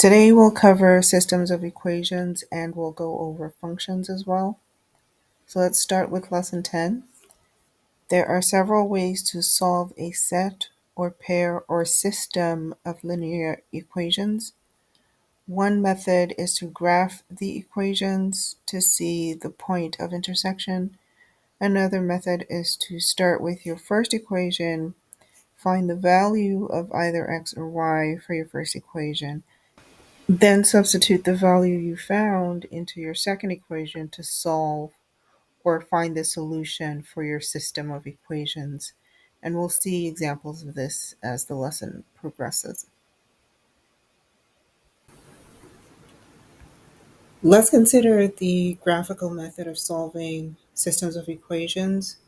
Today we'll cover systems of equations and we'll go over functions as well. So let's start with lesson 10. There are several ways to solve a set or pair or system of linear equations. One method is to graph the equations to see the point of intersection. Another method is to start with your first equation, find the value of either x or y for your first equation, then substitute the value you found into your second equation to solve or find the solution for your system of equations. And we'll see examples of this as the lesson progresses. Let's consider the graphical method of solving systems of equations.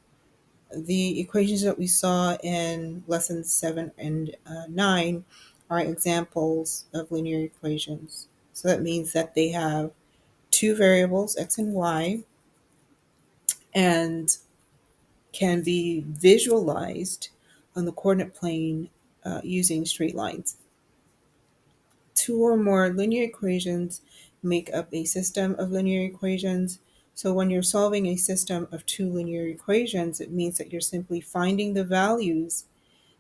The equations that we saw in lessons 7 and 9 are examples of linear equations. So that means that they have two variables, x and y, and can be visualized on the coordinate plane using straight lines. Two or more linear equations make up a system of linear equations. So when you're solving a system of two linear equations, it means that you're simply finding the values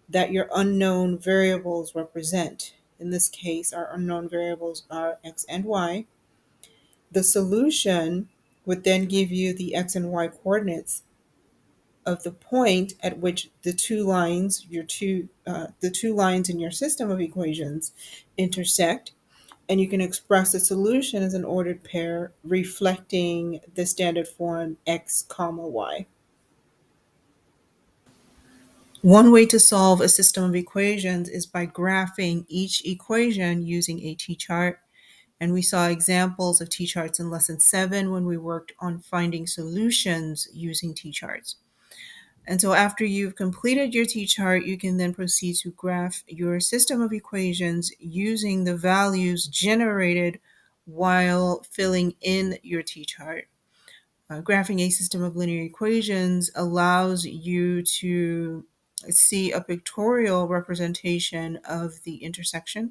that your unknown variables represent. In this case, our unknown variables are x and y. The solution would then give you the x and y coordinates of the point at which the two lines, the two lines in your system of equations intersect, and you can express the solution as an ordered pair reflecting the standard form x comma y. One way to solve a system of equations is by graphing each equation using a t-chart. And we saw examples of t-charts in lesson 7 when we worked on finding solutions using t-charts. And so after you've completed your t-chart, you can then proceed to graph your system of equations using the values generated while filling in your t-chart. Graphing a system of linear equations allows you to see a pictorial representation of the intersection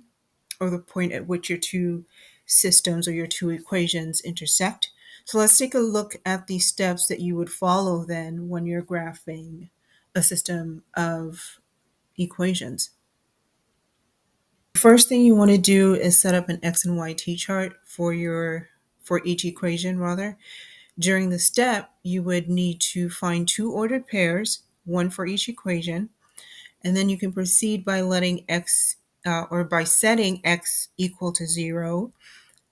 or the point at which your two systems or your two equations intersect. So let's take a look at the steps that you would follow then when you're graphing a system of equations. First thing you want to do is set up an x and y t-chart for each equation rather. During the step, you would need to find two ordered pairs, one for each equation, and then you can proceed by letting or by setting x equal to 0,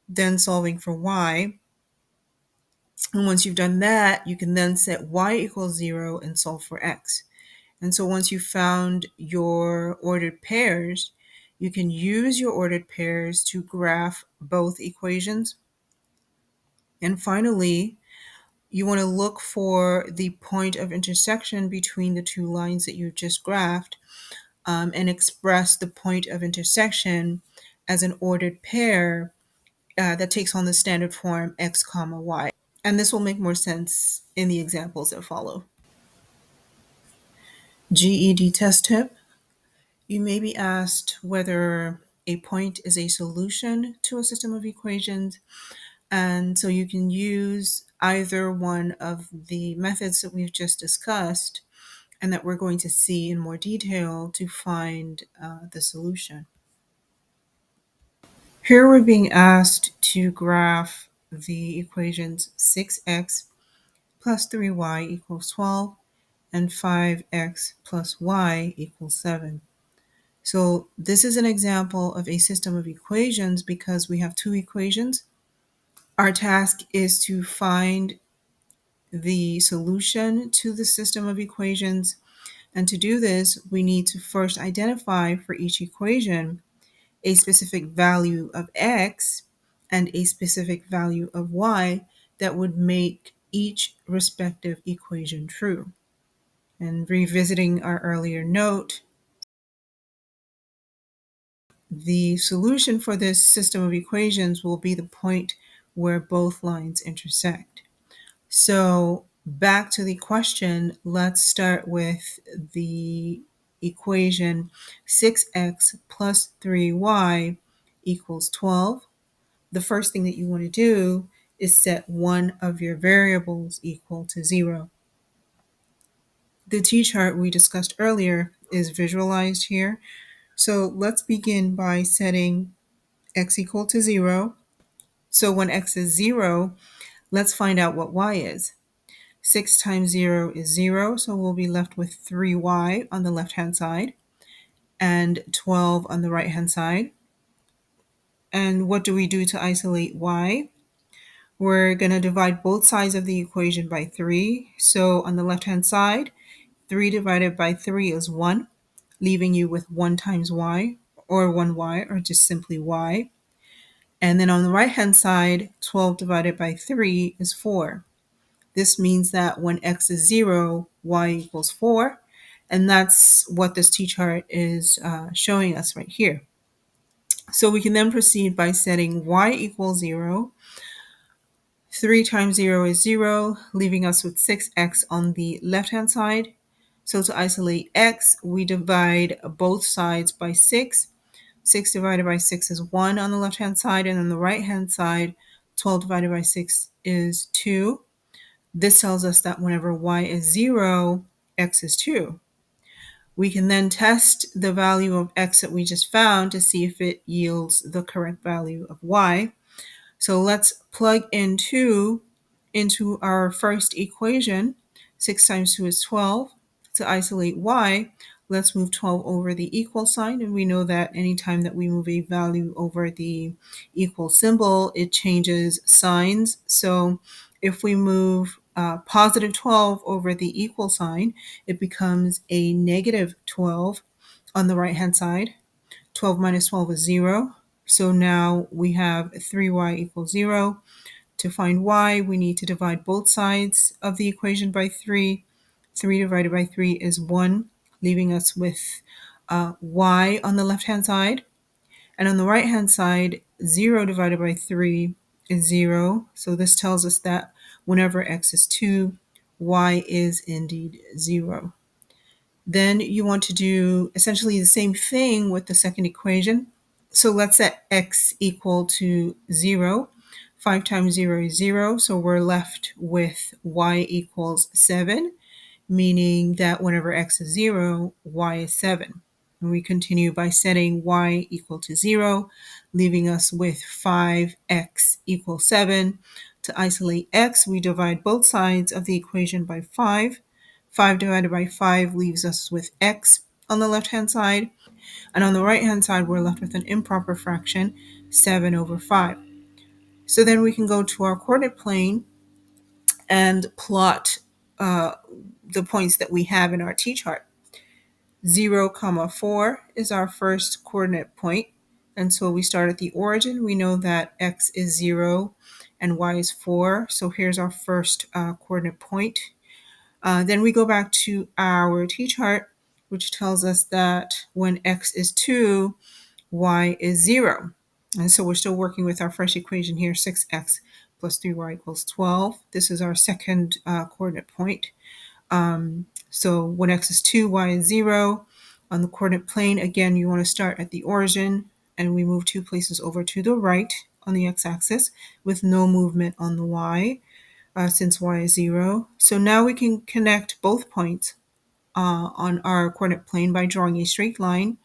then solving for y. And once you've done that, you can then set y equals 0 and solve for x. And so once you've found your ordered pairs, you can use your ordered pairs to graph both equations. And finally, you want to look for the point of intersection between the two lines that you just graphed and express the point of intersection as an ordered pair that takes on the standard form x comma y. And this will make more sense in the examples that follow. GED test tip. You may be asked whether a point is a solution to a system of equations. And so you can use either one of the methods that we've just discussed and that we're going to see in more detail to find the solution. Here we're being asked to graph the equations 6x plus 3y equals 12 and 5x plus y equals 7. So this is an example of a system of equations because we have two equations. Our task is to find the solution to the system of equations. And to do this, we need to first identify for each equation a specific value of x and a specific value of y that would make each respective equation true. And revisiting our earlier note, the solution for this system of equations will be the point where both lines intersect. So back to the question, let's start with the equation 6x plus 3y equals 12, the first thing that you want to do is set one of your variables equal to 0. The t-chart we discussed earlier is visualized here. So let's begin by setting x equal to 0. So when x is 0, let's find out what y is. 6 times 0 is 0, so we'll be left with 3y on the left-hand side and 12 on the right-hand side. And what do we do to isolate y? We're going to divide both sides of the equation by 3. So on the left-hand side, 3 divided by 3 is 1, leaving you with 1 times y, or 1y, or just simply y. And then on the right-hand side, 12 divided by 3 is 4. This means that when x is 0, y equals 4. And that's what this t-chart is showing us right here. So we can then proceed by setting y equals 0. 3 times 0 is 0, leaving us with 6x on the left-hand side. So to isolate x, we divide both sides by 6. 6 divided by 6 is 1 on the left-hand side, and on the right-hand side, 12 divided by 6 is 2. This tells us that whenever y is 0, x is 2. We can then test the value of x that we just found to see if it yields the correct value of y. So let's plug in 2 into our first equation. 6 times 2 is 12. To isolate y, let's move 12 over the equal sign, and we know that anytime that we move a value over the equal symbol, it changes signs. So if we move positive 12 over the equal sign, it becomes a negative 12 on the right-hand side. 12 minus 12 is 0. So now we have 3y equals 0. To find y, we need to divide both sides of the equation by 3. 3 divided by 3 is 1, leaving us with y on the left-hand side. And on the right-hand side, 0 divided by 3 is 0. So this tells us that whenever x is 2, y is indeed 0. Then you want to do essentially the same thing with the second equation. So let's set x equal to 0. 5 times 0 is 0, so we're left with y equals 7, meaning that whenever x is 0, y is 7. And we continue by setting y equal to 0, leaving us with 5x equals 7. To isolate x, we divide both sides of the equation by 5. 5 divided by 5 leaves us with x on the left-hand side. And on the right-hand side, we're left with an improper fraction, 7 over 5. So then we can go to our coordinate plane and plot the points that we have in our t-chart. 0, 4 is our first coordinate point. And so we start at the origin. We know that x is 0 and y is 4. So here's our first coordinate point. Then we go back to our t-chart, which tells us that when x is 2, y is 0. And so we're still working with our first equation here, 6x plus 3y equals 12. This is our second coordinate point. So when x is 2, y is 0. On the coordinate plane, again, you want to start at the origin, and we move 2 places over to the right on the x-axis with no movement on the y, since y is 0. So now we can connect both points on our coordinate plane by drawing a straight line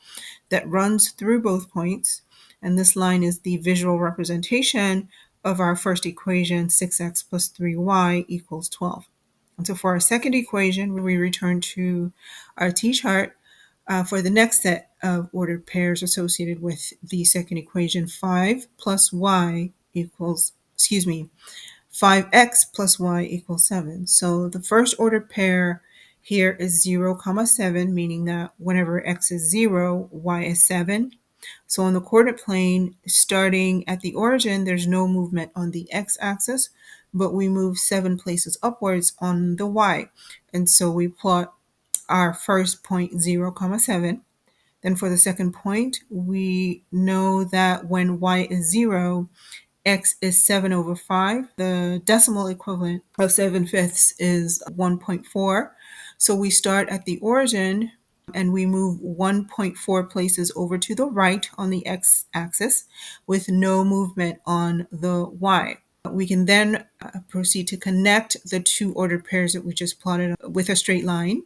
that runs through both points. And this line is the visual representation of our first equation, 6x plus 3y equals 12. And so for our second equation, we return to our t-chart for the next set of ordered pairs associated with the second equation, 5x plus y equals 7. So the first ordered pair here is 0, 7, meaning that whenever x is 0, y is 7. So on the coordinate plane, starting at the origin, there's no movement on the x-axis, but we move 7 places upwards on the y. And so we plot our first point, 0, 7. Then for the second point, we know that when y is 0, x is 7 over 5. The decimal equivalent of 7/5 is 1.4. So we start at the origin and we move 1.4 places over to the right on the x-axis with no movement on the y. We can then proceed to connect the two ordered pairs that we just plotted with a straight line,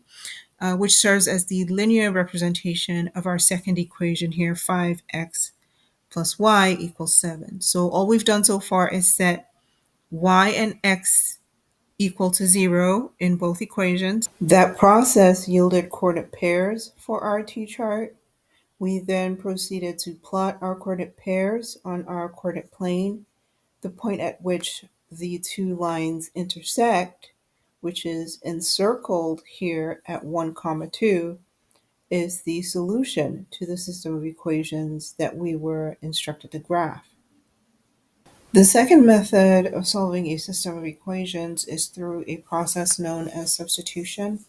which serves as the linear representation of our second equation here, 5x plus y equals 7. So all we've done so far is set y and x equal to 0 in both equations. That process yielded coordinate pairs for our t-chart. We then proceeded to plot our coordinate pairs on our coordinate plane. The point at which the two lines intersect, which is encircled here at 1, 2, is the solution to the system of equations that we were instructed to graph. The second method of solving a system of equations is through a process known as substitution.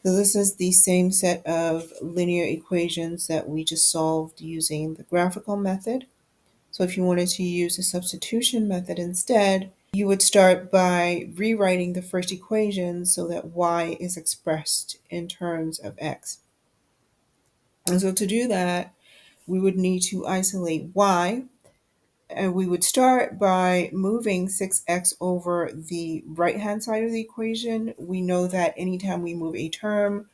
So this is the same set of linear equations that we just solved using the graphical method. So if you wanted to use the substitution method instead, you would start by rewriting the first equation so that y is expressed in terms of x. And so to do that, we would need to isolate y, and we would start by moving 6x over the right-hand side of the equation. We know that anytime we move a term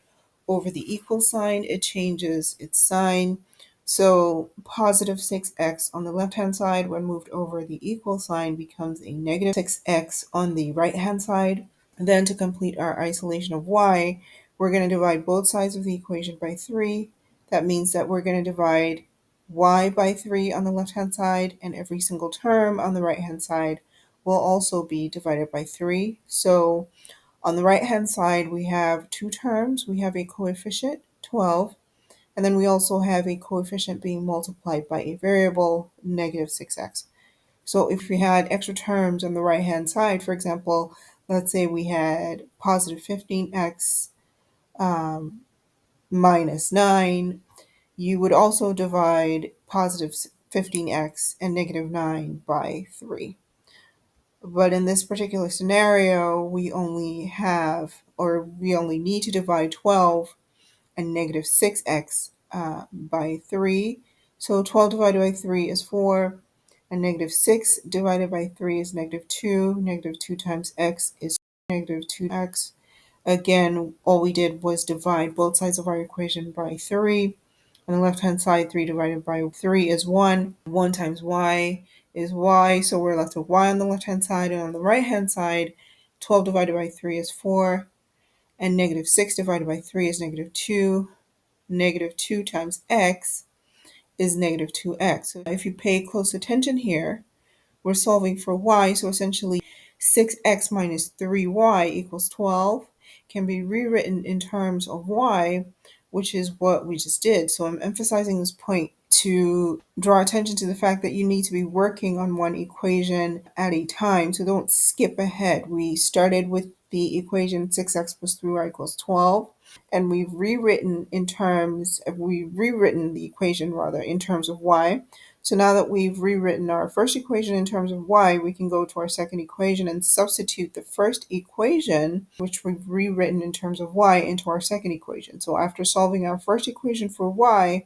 over the equal sign, it changes its sign. So positive 6x on the left-hand side when moved over the equal sign becomes a negative 6x on the right-hand side. And then to complete our isolation of y, we're going to divide both sides of the equation by 3. That means that we're going to divide y by 3 on the left-hand side, and every single term on the right-hand side will also be divided by 3. So on the right-hand side, we have two terms. We have a coefficient, 12, and then we also have a coefficient being multiplied by a variable, negative 6x. So if we had extra terms on the right-hand side, for example, let's say we had positive 15x minus 9, you would also divide positive 15x and negative 9 by 3. But in this particular scenario, we only need to divide 12 and negative 6x by 3. So 12 divided by 3 is 4, and negative 6 divided by 3 is negative 2. Negative 2 times x is negative 2x. Again, all we did was divide both sides of our equation by 3. On the left-hand side, 3 divided by 3 is 1. 1 times y is y, so we're left with y on the left-hand side. And on the right-hand side, 12 divided by 3 is 4. And negative 6 divided by 3 is negative 2. Negative 2 times x is negative 2x. So if you pay close attention here, we're solving for y, so essentially 6x minus 3y equals 12 can be rewritten in terms of y, which is what we just did. So I'm emphasizing this point to draw attention to the fact that you need to be working on one equation at a time, so don't skip ahead. We started with the equation 6x plus 3y equals 12, and we've rewritten the equation in terms of y. So now that we've rewritten our first equation in terms of y, we can go to our second equation and substitute the first equation, which we've rewritten in terms of y, into our second equation. So after solving our first equation for y,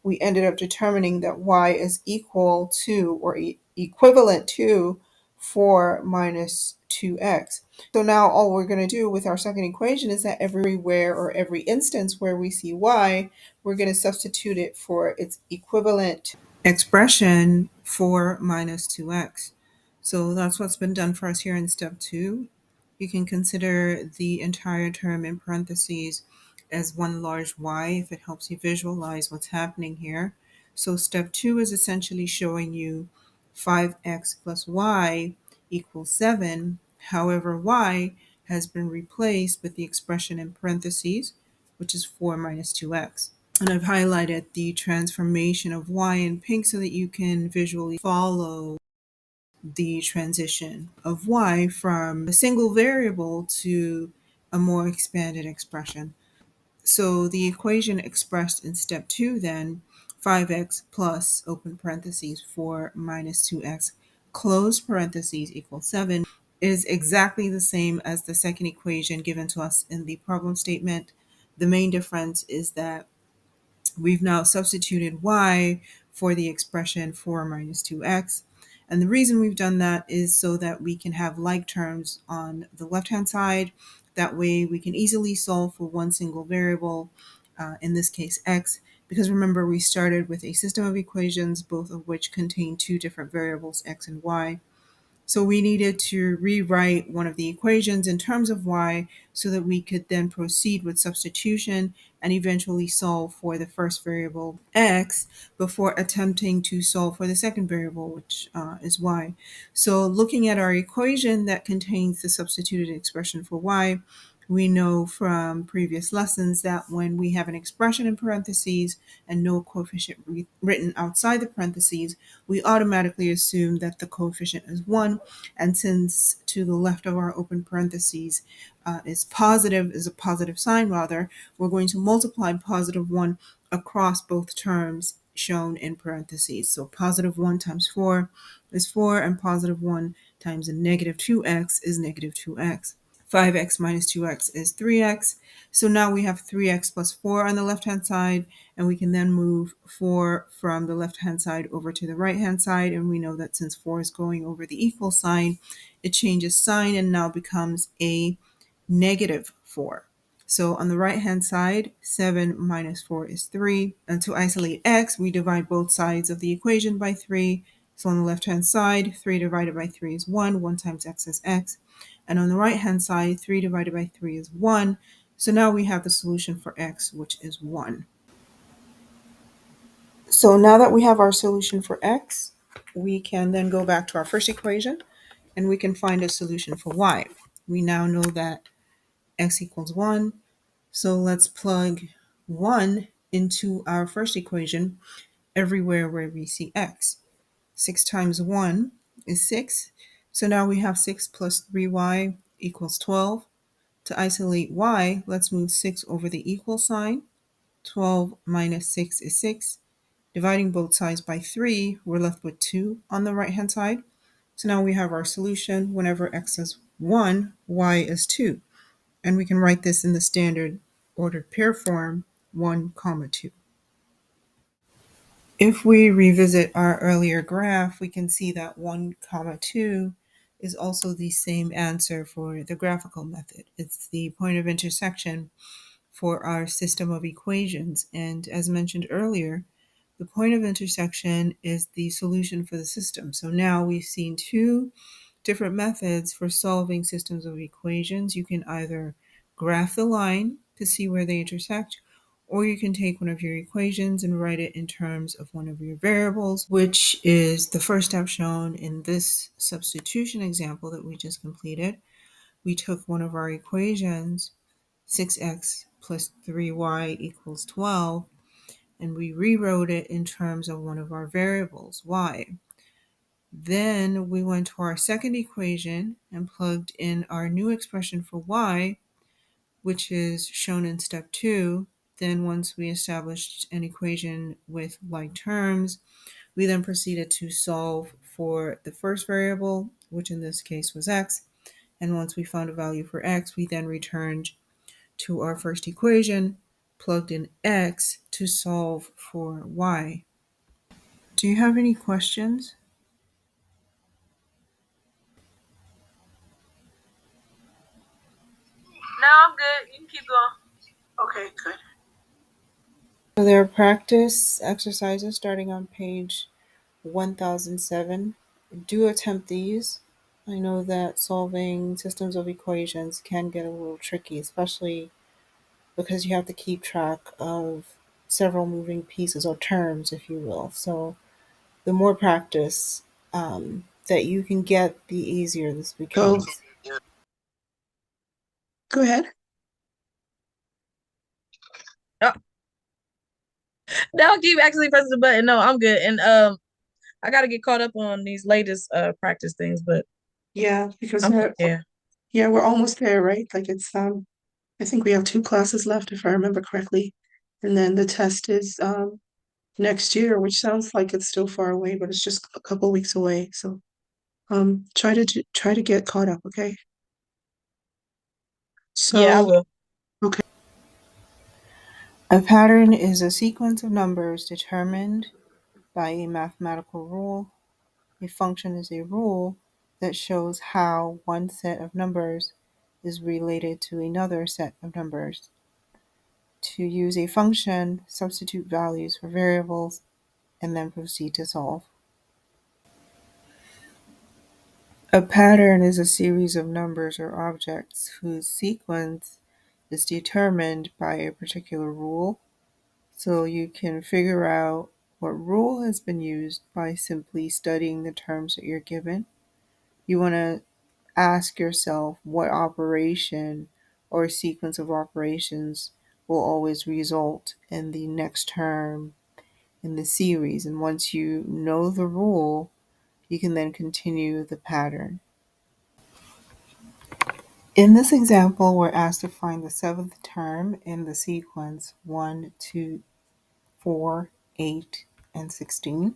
we ended up determining that y is equal to or equivalent to 4 minus 2x. So now all we're going to do with our second equation is that every instance where we see y, we're going to substitute it for its equivalent expression 4 minus 2x. So that's what's been done for us here in step 2. You can consider the entire term in parentheses as one large y if it helps you visualize what's happening here. So step 2 is essentially showing you 5x plus y equals 7. However, y has been replaced with the expression in parentheses, which is 4 minus 2x. And I've highlighted the transformation of y in pink so that you can visually follow the transition of y from a single variable to a more expanded expression. So the equation expressed in step 2 then, 5x plus open parentheses 4 minus 2x close parentheses equals 7, is exactly the same as the second equation given to us in the problem statement. The main difference is that we've now substituted y for the expression 4 minus 2x. And the reason we've done that is so that we can have like terms on the left-hand side. That way we can easily solve for one single variable, in this case x, because remember we started with a system of equations, both of which contain two different variables, x and y. So we needed to rewrite one of the equations in terms of y so that we could then proceed with substitution and eventually solve for the first variable x before attempting to solve for the second variable, which is y. So looking at our equation that contains the substituted expression for y, we know from previous lessons that when we have an expression in parentheses and no coefficient written outside the parentheses, we automatically assume that the coefficient is 1. And since to the left of our open parentheses is a positive sign rather, we're going to multiply positive 1 across both terms shown in parentheses. So positive 1 times 4 is 4, and positive 1 times a negative 2x is negative 2x. 5x minus 2x is 3x. So now we have 3x plus 4 on the left-hand side, and we can then move 4 from the left-hand side over to the right-hand side. And we know that since 4 is going over the equal sign, it changes sign and now becomes a negative 4. So on the right-hand side, 7 minus 4 is 3. And to isolate x, we divide both sides of the equation by 3. So on the left-hand side, 3 divided by 3 is 1. 1 times x is x. And on the right-hand side, 3 divided by 3 is 1. So now we have the solution for x, which is 1. So now that we have our solution for x, we can then go back to our first equation, and we can find a solution for y. We now know that x equals 1. So let's plug 1 into our first equation everywhere where we see x. 6 times 1 is 6. So now we have 6 plus 3y equals 12. To isolate y, let's move 6 over the equal sign. 12 minus 6 is 6. Dividing both sides by 3, we're left with 2 on the right-hand side. So now we have our solution. Whenever x is 1, y is 2. And we can write this in the standard ordered pair form, 1, 2. If we revisit our earlier graph, we can see that 1, 2 is also the same answer for the graphical method. It's the point of intersection for our system of equations. And as mentioned earlier, the point of intersection is the solution for the system. So now we've seen two different methods for solving systems of equations. You can either graph the line to see where they intersect, or you can take one of your equations and write it in terms of one of your variables, which is the first step shown in this substitution example that we just completed. We took one of our equations, 6x plus 3y equals 12, and we rewrote it in terms of one of our variables, y. Then we went to our second equation and plugged in our new expression for y, which is shown in step 2. Then once we established an equation with like terms, we then proceeded to solve for the first variable, which in this case was x. And once we found a value for x, we then returned to our first equation, plugged in x to solve for y. Do you have any questions? No, I'm good. You can keep going. Okay, good. So there are practice exercises starting on page 1007. Do attempt these. I know that solving systems of equations can get a little tricky, especially because you have to keep track of several moving pieces or terms, if you will. So the more practice that you can get, the easier this becomes. Go ahead. Oh, don't keep actually pressing the button. No, I'm good. And I gotta get caught up on these latest practice things, but Yeah, because yeah. we're almost there, right? Like it's I think we have 2 classes left if I remember correctly. And then the test is next year, which sounds like it's still far away, but it's just a couple weeks away. So try to get caught up, okay? Yeah, I So will. okay. A pattern is a sequence of numbers determined by a mathematical rule. A function is a rule that shows how one set of numbers is related to another set of numbers. To use a function, substitute values for variables and then proceed to solve. A pattern is a series of numbers or objects whose sequence is determined by a particular rule. So you can figure out what rule has been used by simply studying the terms that you're given. You want to ask yourself what operation or sequence of operations will always result in the next term in the series. And once you know the rule, you can then continue the pattern. In this example, we're asked to find the seventh term in the sequence 1, 2, 4, 8, and 16.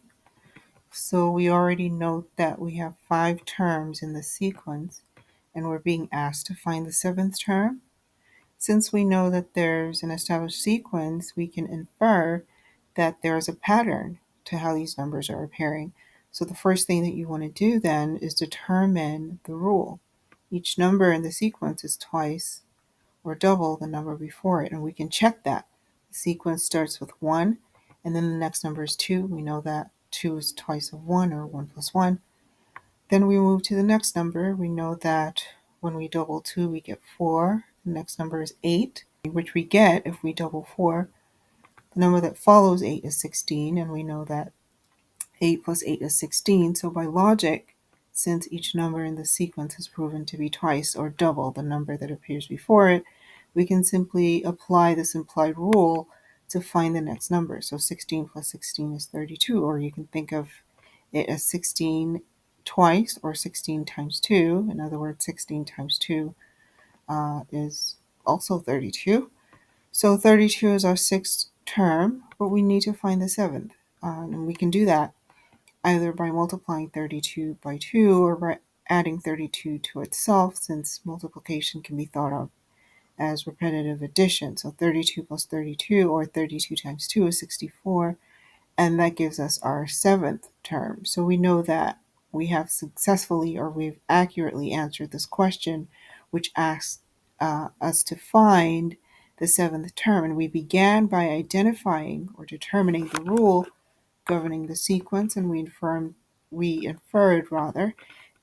So we already note that we have 5 terms in the sequence, and we're being asked to find the seventh term. Since we know that there's an established sequence, we can infer that there is a pattern to how these numbers are appearing. So the first thing that you want to do then is determine the rule. Each number in the sequence is twice or double the number before it, and we can check that. The sequence starts with 1, and then the next number is 2. We know that 2 is twice of 1, or 1 plus 1. Then we move to the next number. We know that when we double 2, we get 4. The next number is 8, which we get if we double 4. The number that follows 8 is 16, and we know that 8 plus 8 is 16. So by logic, since each number in the sequence is proven to be twice or double the number that appears before it, we can simply apply this implied rule to find the next number. So 16 plus 16 is 32, or you can think of it as 16 twice, or 16 times 2. In other words, 16 times 2 is also 32. So 32 is our sixth term, but we need to find the seventh. And we can do that either by multiplying 32 by 2 or by adding 32 to itself, since multiplication can be thought of as repetitive addition. So 32 plus 32, or 32 times 2, is 64, and that gives us our seventh term. So we know that we have successfully, or we've accurately answered this question, which asks us to find the seventh term. And we began by identifying or determining the rule governing the sequence, and we inferred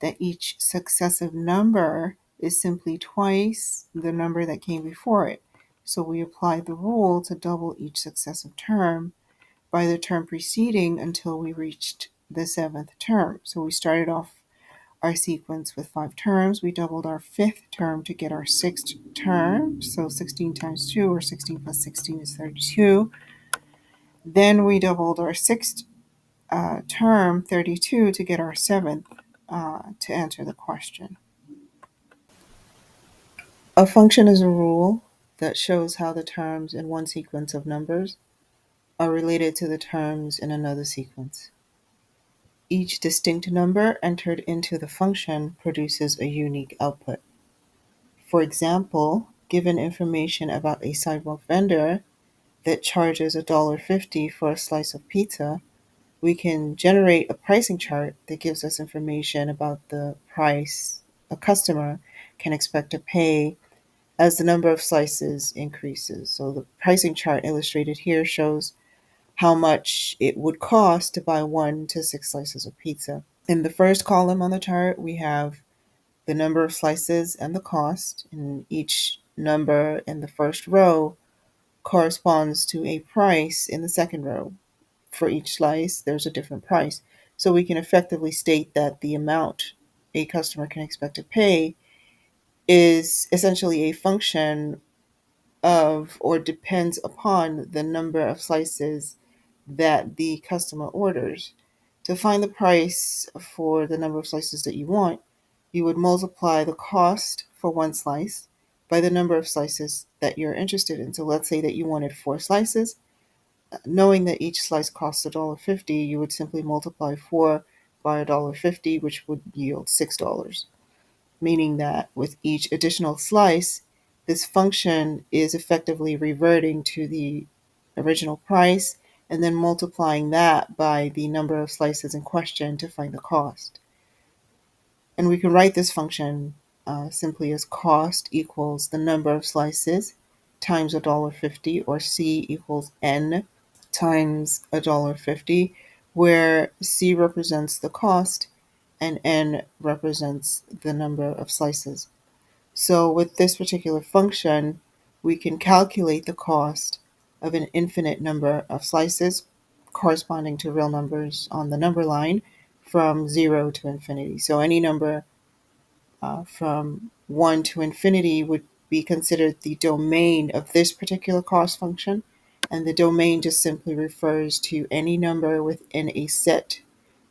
that each successive number is simply twice the number that came before it. So we applied the rule to double each successive term by the term preceding until we reached the seventh term. So we started off our sequence with 5 terms. We doubled our fifth term to get our sixth term. So 16 times 2, or 16 plus 16, is 32. Then we doubled our sixth term, 32, to get our seventh, to answer the question. A function is a rule that shows how the terms in one sequence of numbers are related to the terms in another sequence. Each distinct number entered into the function produces a unique output. For example, given information about a sidewalk vendor that charges $1.50 for a slice of pizza, we can generate a pricing chart that gives us information about the price a customer can expect to pay as the number of slices increases. So the pricing chart illustrated here shows how much it would cost to buy 1 to 6 slices of pizza. In the first column on the chart, we have the number of slices and the cost, and each number in the first row corresponds to a price in the second row. For each slice, there's a different price. So we can effectively state that the amount a customer can expect to pay is essentially a function of, or depends upon, the number of slices that the customer orders. To find the price for the number of slices that you want, you would multiply the cost for one slice by the number of slices that you're interested in. So let's say that you wanted 4 slices. Knowing that each slice costs $1.50, you would simply multiply 4 by $1.50, which would yield $6. Meaning that with each additional slice, this function is effectively reverting to the original price, and then multiplying that by the number of slices in question to find the cost. And we can write this function simply as cost equals the number of slices times $1.50, or C equals N times $1.50, where C represents the cost and N represents the number of slices. So with this particular function, we can calculate the cost of an infinite number of slices corresponding to real numbers on the number line from 0 to infinity. So any number from 1 to infinity would be considered the domain of this particular cost function, and the domain just simply refers to any number within a set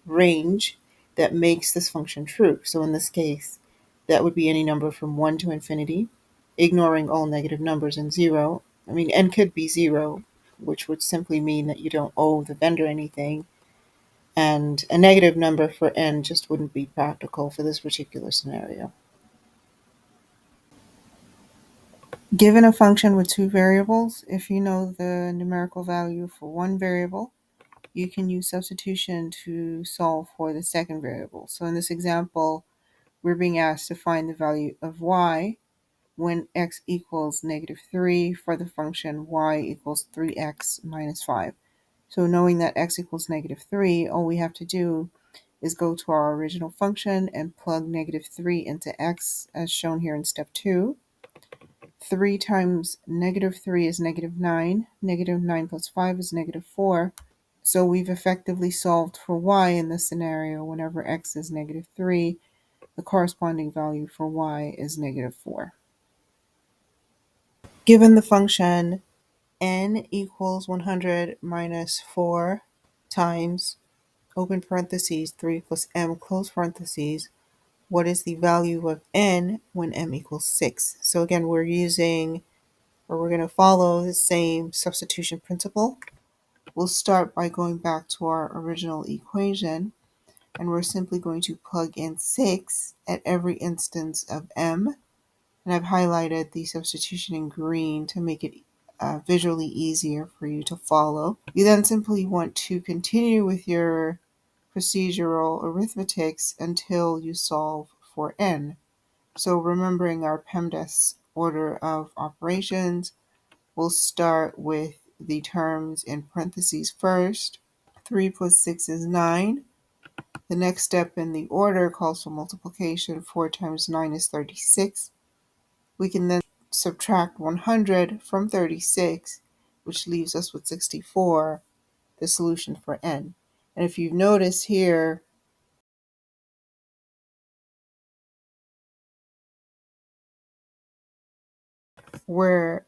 range that makes this function true. So in this case, that would be any number from 1 to infinity, ignoring all negative numbers, and 0. I mean, n could be 0, which would simply mean that you don't owe the vendor anything, and a negative number for n just wouldn't be practical for this particular scenario. Given a function with two variables, if you know the numerical value for one variable, you can use substitution to solve for the second variable. So in this example, we're being asked to find the value of y when x equals -3 for the function y equals 3x minus 5. So knowing that x equals -3, all we have to do is go to our original function and plug -3 into x, as shown here in step 2. 3 times -3 is -9. -9 plus 5 is -4. So we've effectively solved for y in this scenario. Whenever x is -3, the corresponding value for y is -4. Given the function n equals 100 minus 4 times, open parentheses, 3 plus m, close parentheses, what is the value of n when m equals 6? So again, we're going to follow the same substitution principle. We'll start by going back to our original equation, and we're simply going to plug in 6 at every instance of m. And I've highlighted the substitution in green to make it visually easier for you to follow. You then simply want to continue with your procedural arithmetics until you solve for n. So remembering our PEMDAS order of operations, we'll start with the terms in parentheses first. 3 plus 6 is 9. The next step in the order calls for multiplication. 4 times 9 is 36. We can then subtract 100 from 36, which leaves us with 64, the solution for n. And if you notice here, where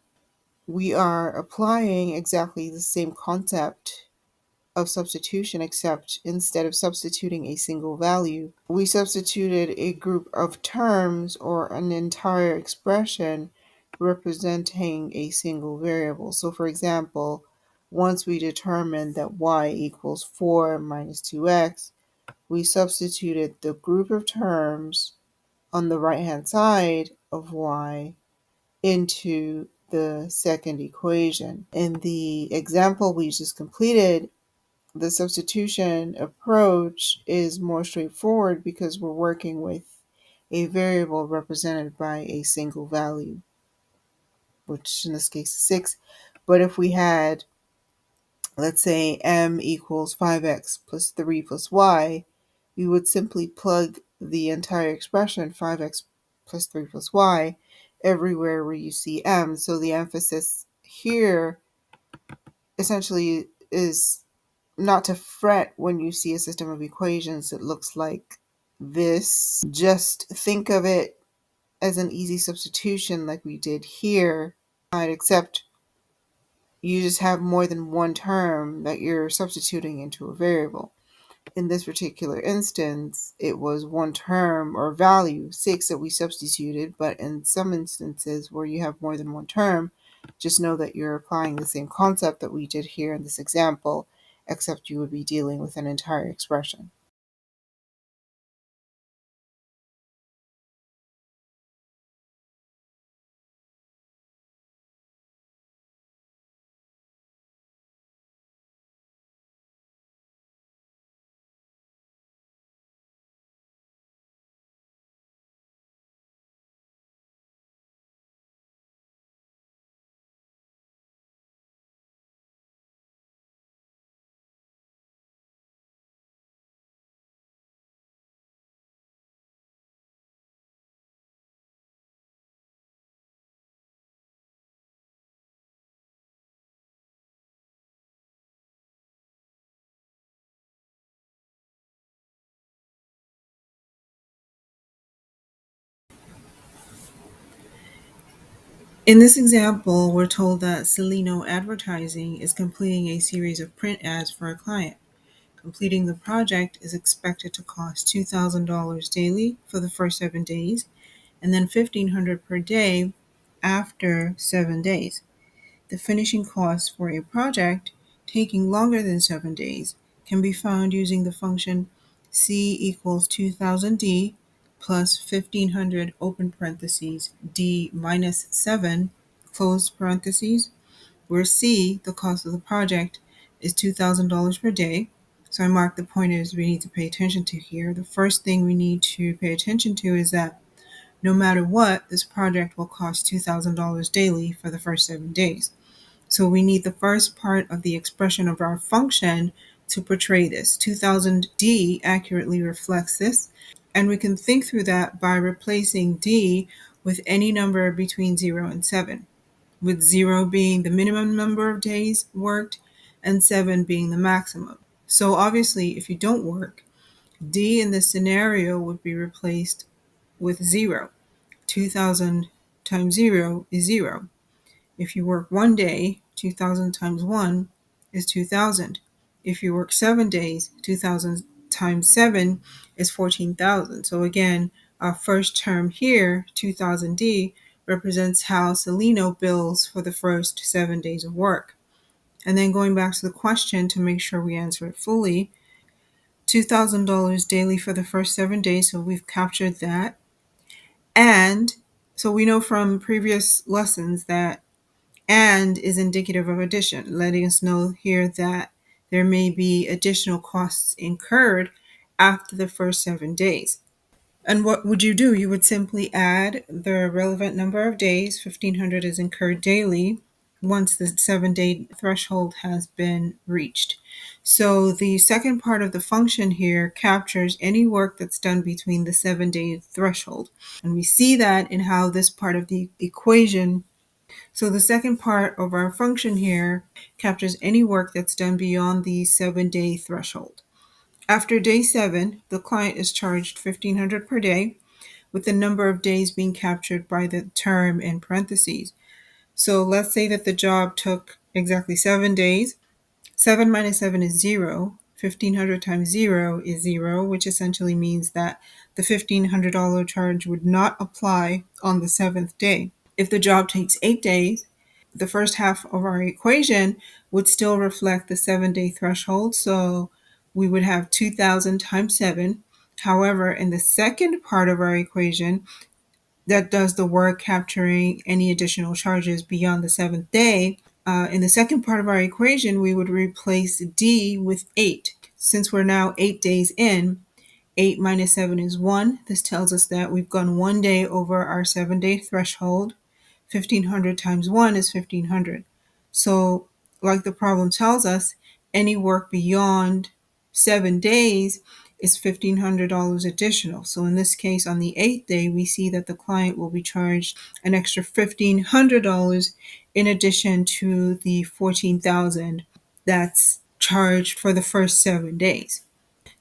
we are applying exactly the same concept of substitution, except instead of substituting a single value, we substituted a group of terms or an entire expression representing a single variable. So for example, once we determined that y equals 4 minus 2x, we substituted the group of terms on the right-hand side of y into the second equation. In the example we just completed, the substitution approach is more straightforward because we're working with a variable represented by a single value, which in this case is 6. But if we had, let's say, m equals 5x plus 3 plus y, we would simply plug the entire expression, 5x plus 3 plus y, everywhere where you see m. So the emphasis here essentially is not to fret when you see a system of equations that looks like this. Just think of it as an easy substitution like we did here, except you just have more than one term that you're substituting into a variable. In this particular instance, it was one term or value, 6, that we substituted, but in some instances where you have more than one term, just know that you're applying the same concept that we did here in this example, except you would be dealing with an entire expression. In this example, we're told that Celino Advertising is completing a series of print ads for a client. Completing the project is expected to cost $2,000 daily for the first 7 days, and then $1,500 per day after 7 days. The finishing costs for a project taking longer than 7 days can be found using the function C equals 2000D plus 1500 open parentheses D minus 7 closed parentheses, where C, the cost of the project, is $2,000 per day. So I mark the pointers we need to pay attention to here. The first thing we need to pay attention to is that no matter what, this project will cost $2,000 daily for the first 7 days. So we need the first part of the expression of our function to portray this. 2000D accurately reflects this, and we can think through that by replacing D with any number between 0 and 7, with 0 being the minimum number of days worked and 7 being the maximum. So obviously, if you don't work, D in this scenario would be replaced with 0. 2000 times 0 is 0. If you work 1 day, 2000 times 1 is 2000. If you work 7 days, 2000 times 7 is 14,000. So again, our first term here, 2000D, represents how Celino bills for the first 7 days of work. And then going back to the question to make sure we answer it fully, $2,000 daily for the first 7 days, so we've captured that. And so we know from previous lessons that and is indicative of addition, letting us know here that there may be additional costs incurred after the first 7 days. And what would you do? You would simply add the relevant number of days, 1,500 is incurred daily, once the 7 day threshold has been reached. So the second part of the function here captures any work that's done between the 7 day threshold. And we see that in how this part of the equation. So the second part of our function here captures any work that's done beyond the 7 day threshold. After day 7, the client is charged $1,500 per day, with the number of days being captured by the term in parentheses. So let's say that the job took exactly 7 days. 7 minus 7 is 0. 1,500 times 0 is 0, which essentially means that the $1,500 charge would not apply on the 7th day. If the job takes 8 days, the first half of our equation would still reflect the 7 day threshold. So we would have 2,000 times 7. However, in the second part of our equation, that does the work capturing any additional charges beyond the 7th day. In the second part of our equation, we would replace D with 8. Since we're now 8 days in, 8 minus 7 is 1. This tells us that we've gone 1 day over our 7 day threshold. 1,500 times 1 is 1,500. So, like the problem tells us, any work beyond 7 days is $1,500 additional. So in this case, on the 8th day, we see that the client will be charged an extra $1,500 in addition to the $14,000 that's charged for the first 7 days.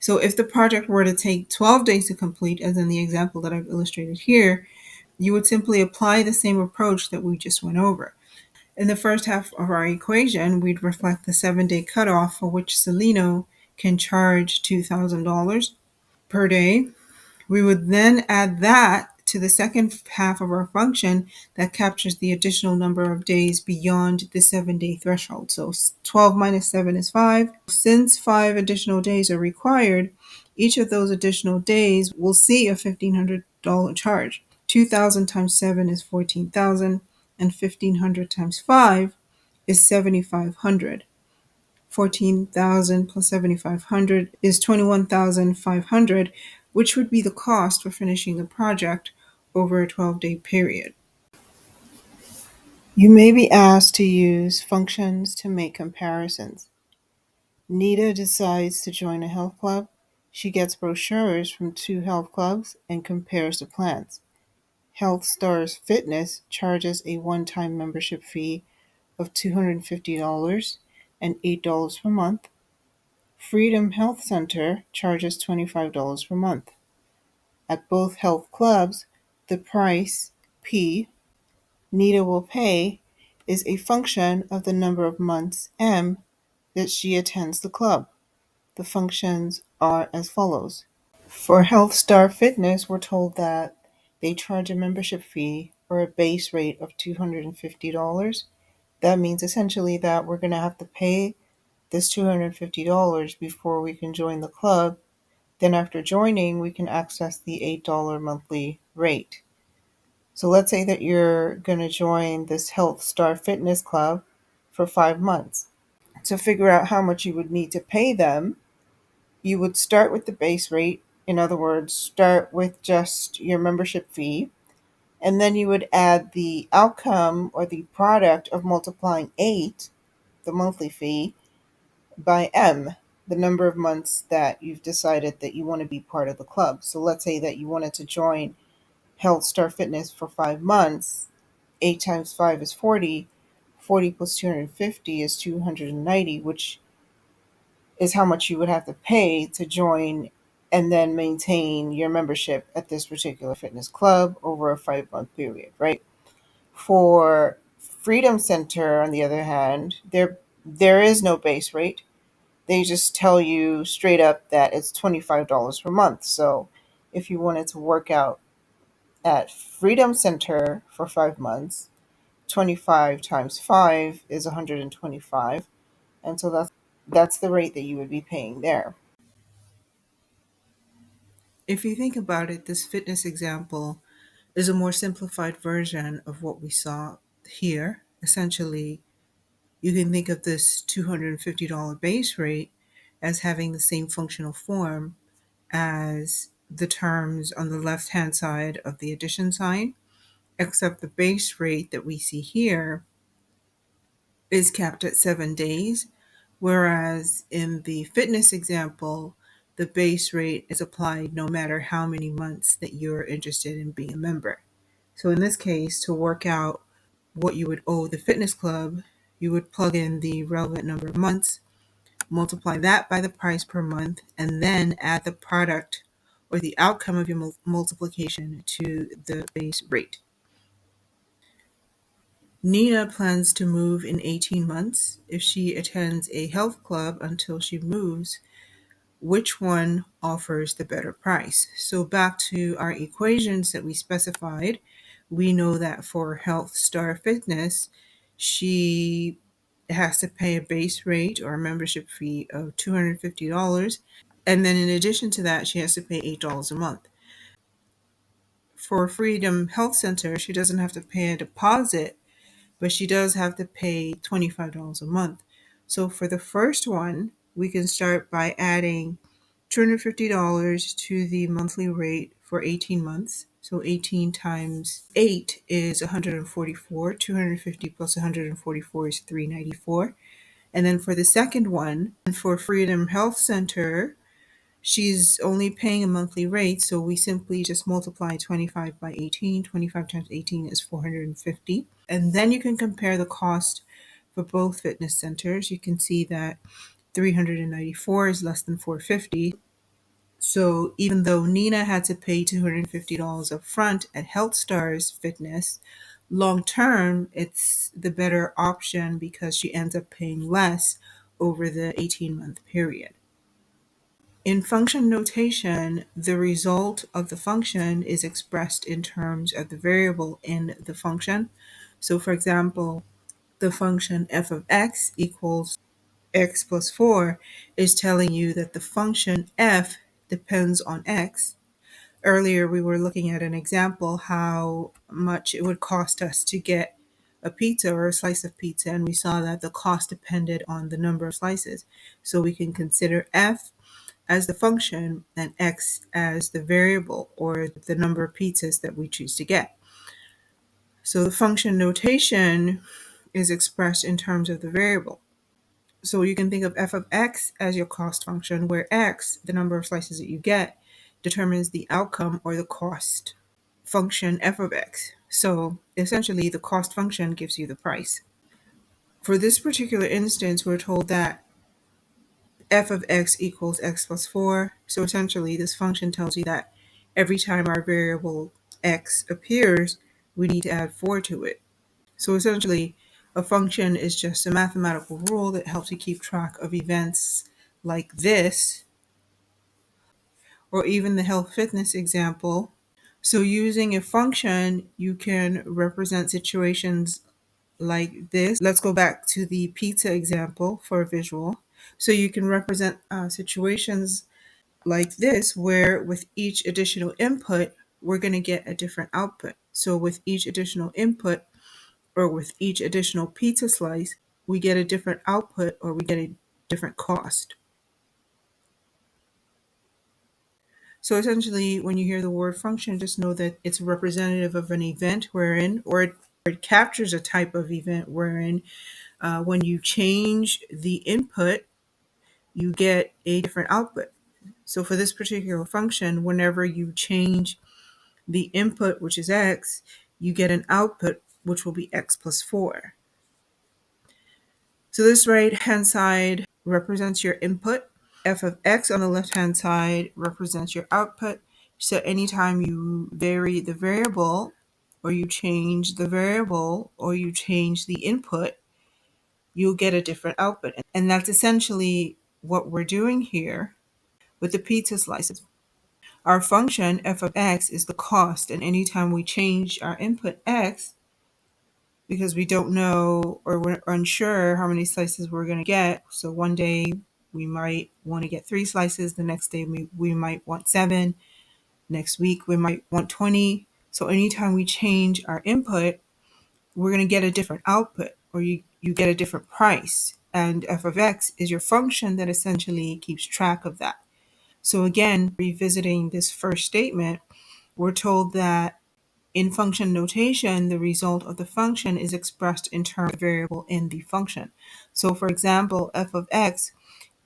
So if the project were to take 12 days to complete, as in the example that I've illustrated here, you would simply apply the same approach that we just went over. In the first half of our equation, we'd reflect the 7 day cutoff for which Celino can charge $2,000 per day. We would then add that to the second half of our function that captures the additional number of days beyond the 7 day threshold. So 12 minus 7 is 5. Since 5 additional days are required, each of those additional days will see a $1,500 charge. 2,000 times 7 is 14,000, and 1,500 times 5 is 7,500. 14,000 plus 7,500 is 21,500, which would be the cost for finishing the project over a 12-day period. You may be asked to use functions to make comparisons. Nita decides to join a health club. She gets brochures from 2 health clubs and compares the plans. Health Stars Fitness charges a one-time membership fee of $250 and $8 per month. Freedom Health Center charges $25 per month. At both health clubs, the price, P, Nita will pay is a function of the number of months M that she attends the club. The functions are as follows. For Health Star Fitness, we're told that they charge a membership fee or a base rate of $250. That means essentially that we're going to have to pay this $250 before we can join the club. Then after joining, we can access the $8 monthly rate. So let's say that you're going to join this Health Star Fitness Club for 5 months. To figure out how much you would need to pay them, you would start with the base rate. In other words, start with just your membership fee. And then you would add the outcome or the product of multiplying 8, the monthly fee, by M, the number of months that you've decided that you want to be part of the club. So let's say that you wanted to join Health Star Fitness for 5 months. 8 times 5 is 40. 40 plus 250 is 290, which is how much you would have to pay to join and then maintain your membership at this particular fitness club over a 5-month period, right? For Freedom Center, on the other hand, there is no base rate. They just tell you straight up that it's $25 per month. So if you wanted to work out at Freedom Center for 5 months, 25 times 5 is 125. And so that's the rate that you would be paying there. If you think about it, this fitness example is a more simplified version of what we saw here. Essentially, you can think of this $250 base rate as having the same functional form as the terms on the left-hand side of the addition sign, except the base rate that we see here is capped at 7 days, whereas in the fitness example, the base rate is applied no matter how many months that you're interested in being a member. So in this case, to work out what you would owe the fitness club, you would plug in the relevant number of months, multiply that by the price per month, and then add the product or the outcome of your multiplication to the base rate. Nina plans to move in 18 months. If she attends a health club until she moves, which one offers the better price? So back to our equations that we specified, we know that for Health Star Fitness, she has to pay a base rate or a membership fee of $250. And then in addition to that, she has to pay $8 a month. For Freedom Health Center, she doesn't have to pay a deposit, but she does have to pay $25 a month. So for the first one, we can start by adding $250 to the monthly rate for 18 months. So 18 times 8 is 144. 250 plus 144 is 394. And then for the second one, for Freedom Health Center, she's only paying a monthly rate, so we simply just multiply 25 by 18. 25 times 18 is 450. And then you can compare the cost for both fitness centers. You can see that 394 is less than 450. So even though Nina had to pay $250 up front at Health Stars Fitness, long term, it's the better option because she ends up paying less over the 18-month period. In function notation, the result of the function is expressed in terms of the variable in the function. So for example, the function f of x equals x plus 4 is telling you that the function f depends on x. Earlier, we were looking at an example how much it would cost us to get a pizza or a slice of pizza, and we saw that the cost depended on the number of slices. So we can consider f as the function and x as the variable or the number of pizzas that we choose to get. So the function notation is expressed in terms of the variable. So you can think of f of x as your cost function, where x, the number of slices that you get, determines the outcome or the cost function f of x. So essentially, the cost function gives you the price. For this particular instance, we're told that f of x equals x plus 4. So essentially, this function tells you that every time our variable x appears, we need to add 4 to it. So essentially, a function is just a mathematical rule that helps you keep track of events like this, or even the health fitness example. So using a function, you can represent situations like this. Let's go back to the pizza example for a visual. So you can represent situations like this, where with each additional input, we're going to get a different output. So with each additional input, or with each additional pizza slice, we get a different output, or we get a different cost. So essentially, when you hear the word function, just know that it's representative of an event wherein, or it captures a type of event wherein when you change the input, you get a different output. So for this particular function, whenever you change the input, which is x, you get an output, which will be x plus 4. So this right-hand side represents your input. F of x on the left-hand side represents your output. So anytime you vary the variable, or you change the variable, or you change the input, you'll get a different output. And that's essentially what we're doing here with the pizza slices. Our function f of x is the cost, and anytime we change our input x, because we don't know, or we're unsure how many slices we're going to get. So one day we might want to get 3 slices, the next day we might want 7, next week we might want 20. So anytime we change our input, we're going to get a different output, or you get a different price. And f of x is your function that essentially keeps track of that. So again, revisiting this first statement, we're told that in function notation, the result of the function is expressed in terms of the variable in the function. So for example, f of x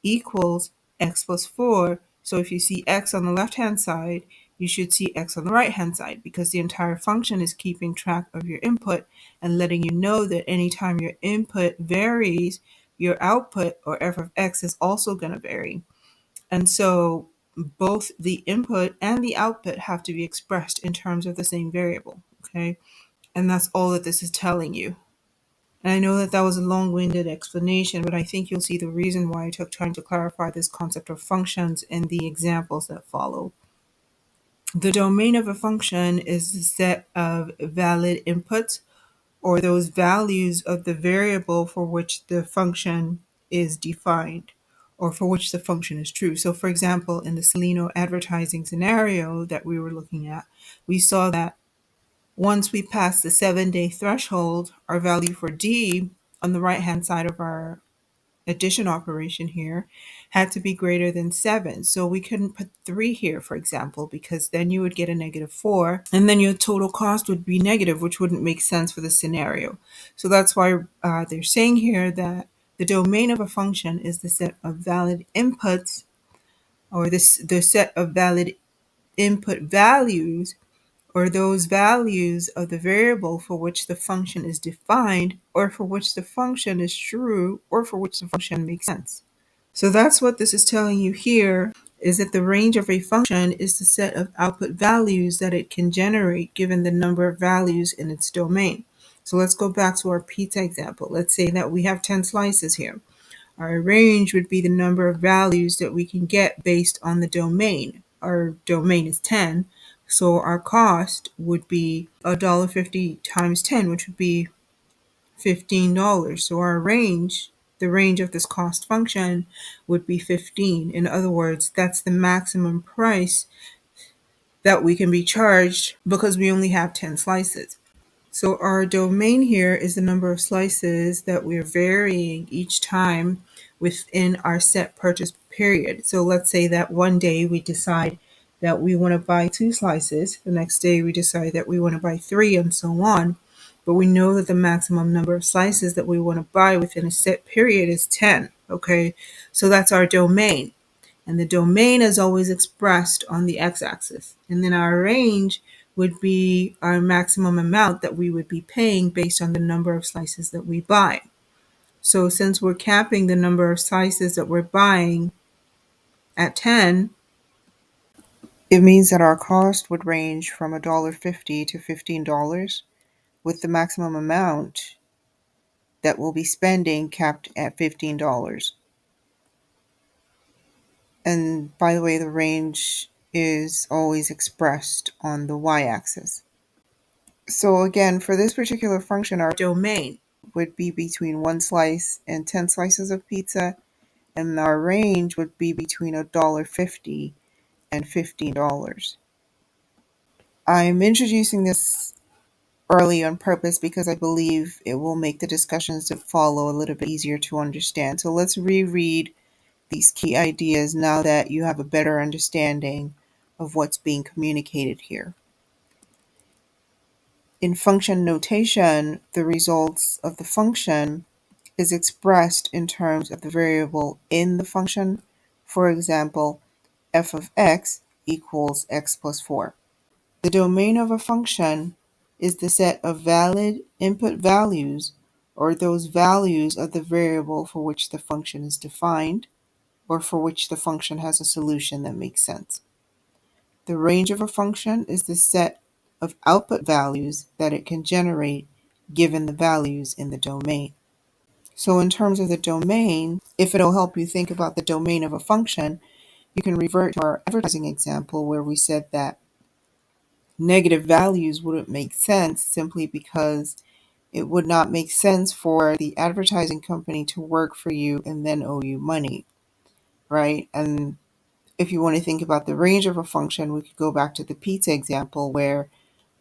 equals x plus 4. So if you see x on the left-hand side, you should see x on the right-hand side, because the entire function is keeping track of your input and letting you know that anytime your input varies, your output, or f of x, is also going to vary. And so both the input and the output have to be expressed in terms of the same variable, okay? And that's all that this is telling you. And I know that that was a long-winded explanation, but I think you'll see the reason why I took time to clarify this concept of functions in the examples that follow. The domain of a function is the set of valid inputs, or those values of the variable for which the function is defined, or for which the function is true. So for example, in the Salino advertising scenario that we were looking at, we saw that once we pass the 7-day threshold, our value for D on the right-hand side of our addition operation here had to be greater than 7. So we couldn't put 3 here, for example, because then you would get a -4, and then your total cost would be negative, which wouldn't make sense for the scenario. So that's why they're saying here that the domain of a function is the set of valid inputs, or the set of valid input values, or those values of the variable for which the function is defined, or for which the function is true, or for which the function makes sense. So that's what this is telling you here, is that the range of a function is the set of output values that it can generate given the number of values in its domain. So let's go back to our pizza example. Let's say that we have 10 slices here. Our range would be the number of values that we can get based on the domain. Our domain is 10, so our cost would be $1.50 times 10, which would be $15. So our range, the range of this cost function, would be 15. In other words, that's the maximum price that we can be charged because we only have 10 slices. So our domain here is the number of slices that we're varying each time within our set purchase period. So let's say that one day we decide that we want to buy 2 slices, the next day we decide that we want to buy 3, and so on. But we know that the maximum number of slices that we want to buy within a set period is 10, okay? So that's our domain. And the domain is always expressed on the x-axis. And then our range would be our maximum amount that we would be paying based on the number of slices that we buy. So since we're capping the number of slices that we're buying at 10, it means that our cost would range from $1.50 to $15. with the maximum amount that we'll be spending capped at $15. And by the way, the range is always expressed on the y-axis. So again, for this particular function, our domain would be between 1 slice and 10 slices of pizza, and our range would be between $1.50 and $15. I'm introducing this early on purpose because I believe it will make the discussions that follow a little bit easier to understand. So let's reread these key ideas now that you have a better understanding of what's being communicated here. In function notation, the results of the function is expressed in terms of the variable in the function. For example, f of x equals x plus 4. The domain of a function is the set of valid input values, or those values of the variable for which the function is defined, or for which the function has a solution that makes sense. The range of a function is the set of output values that it can generate given the values in the domain. So in terms of the domain, if it'll help you think about the domain of a function, you can revert to our advertising example where we said that negative values wouldn't make sense simply because it would not make sense for the advertising company to work for you and then owe you money, right? And if you want to think about the range of a function, we could go back to the pizza example where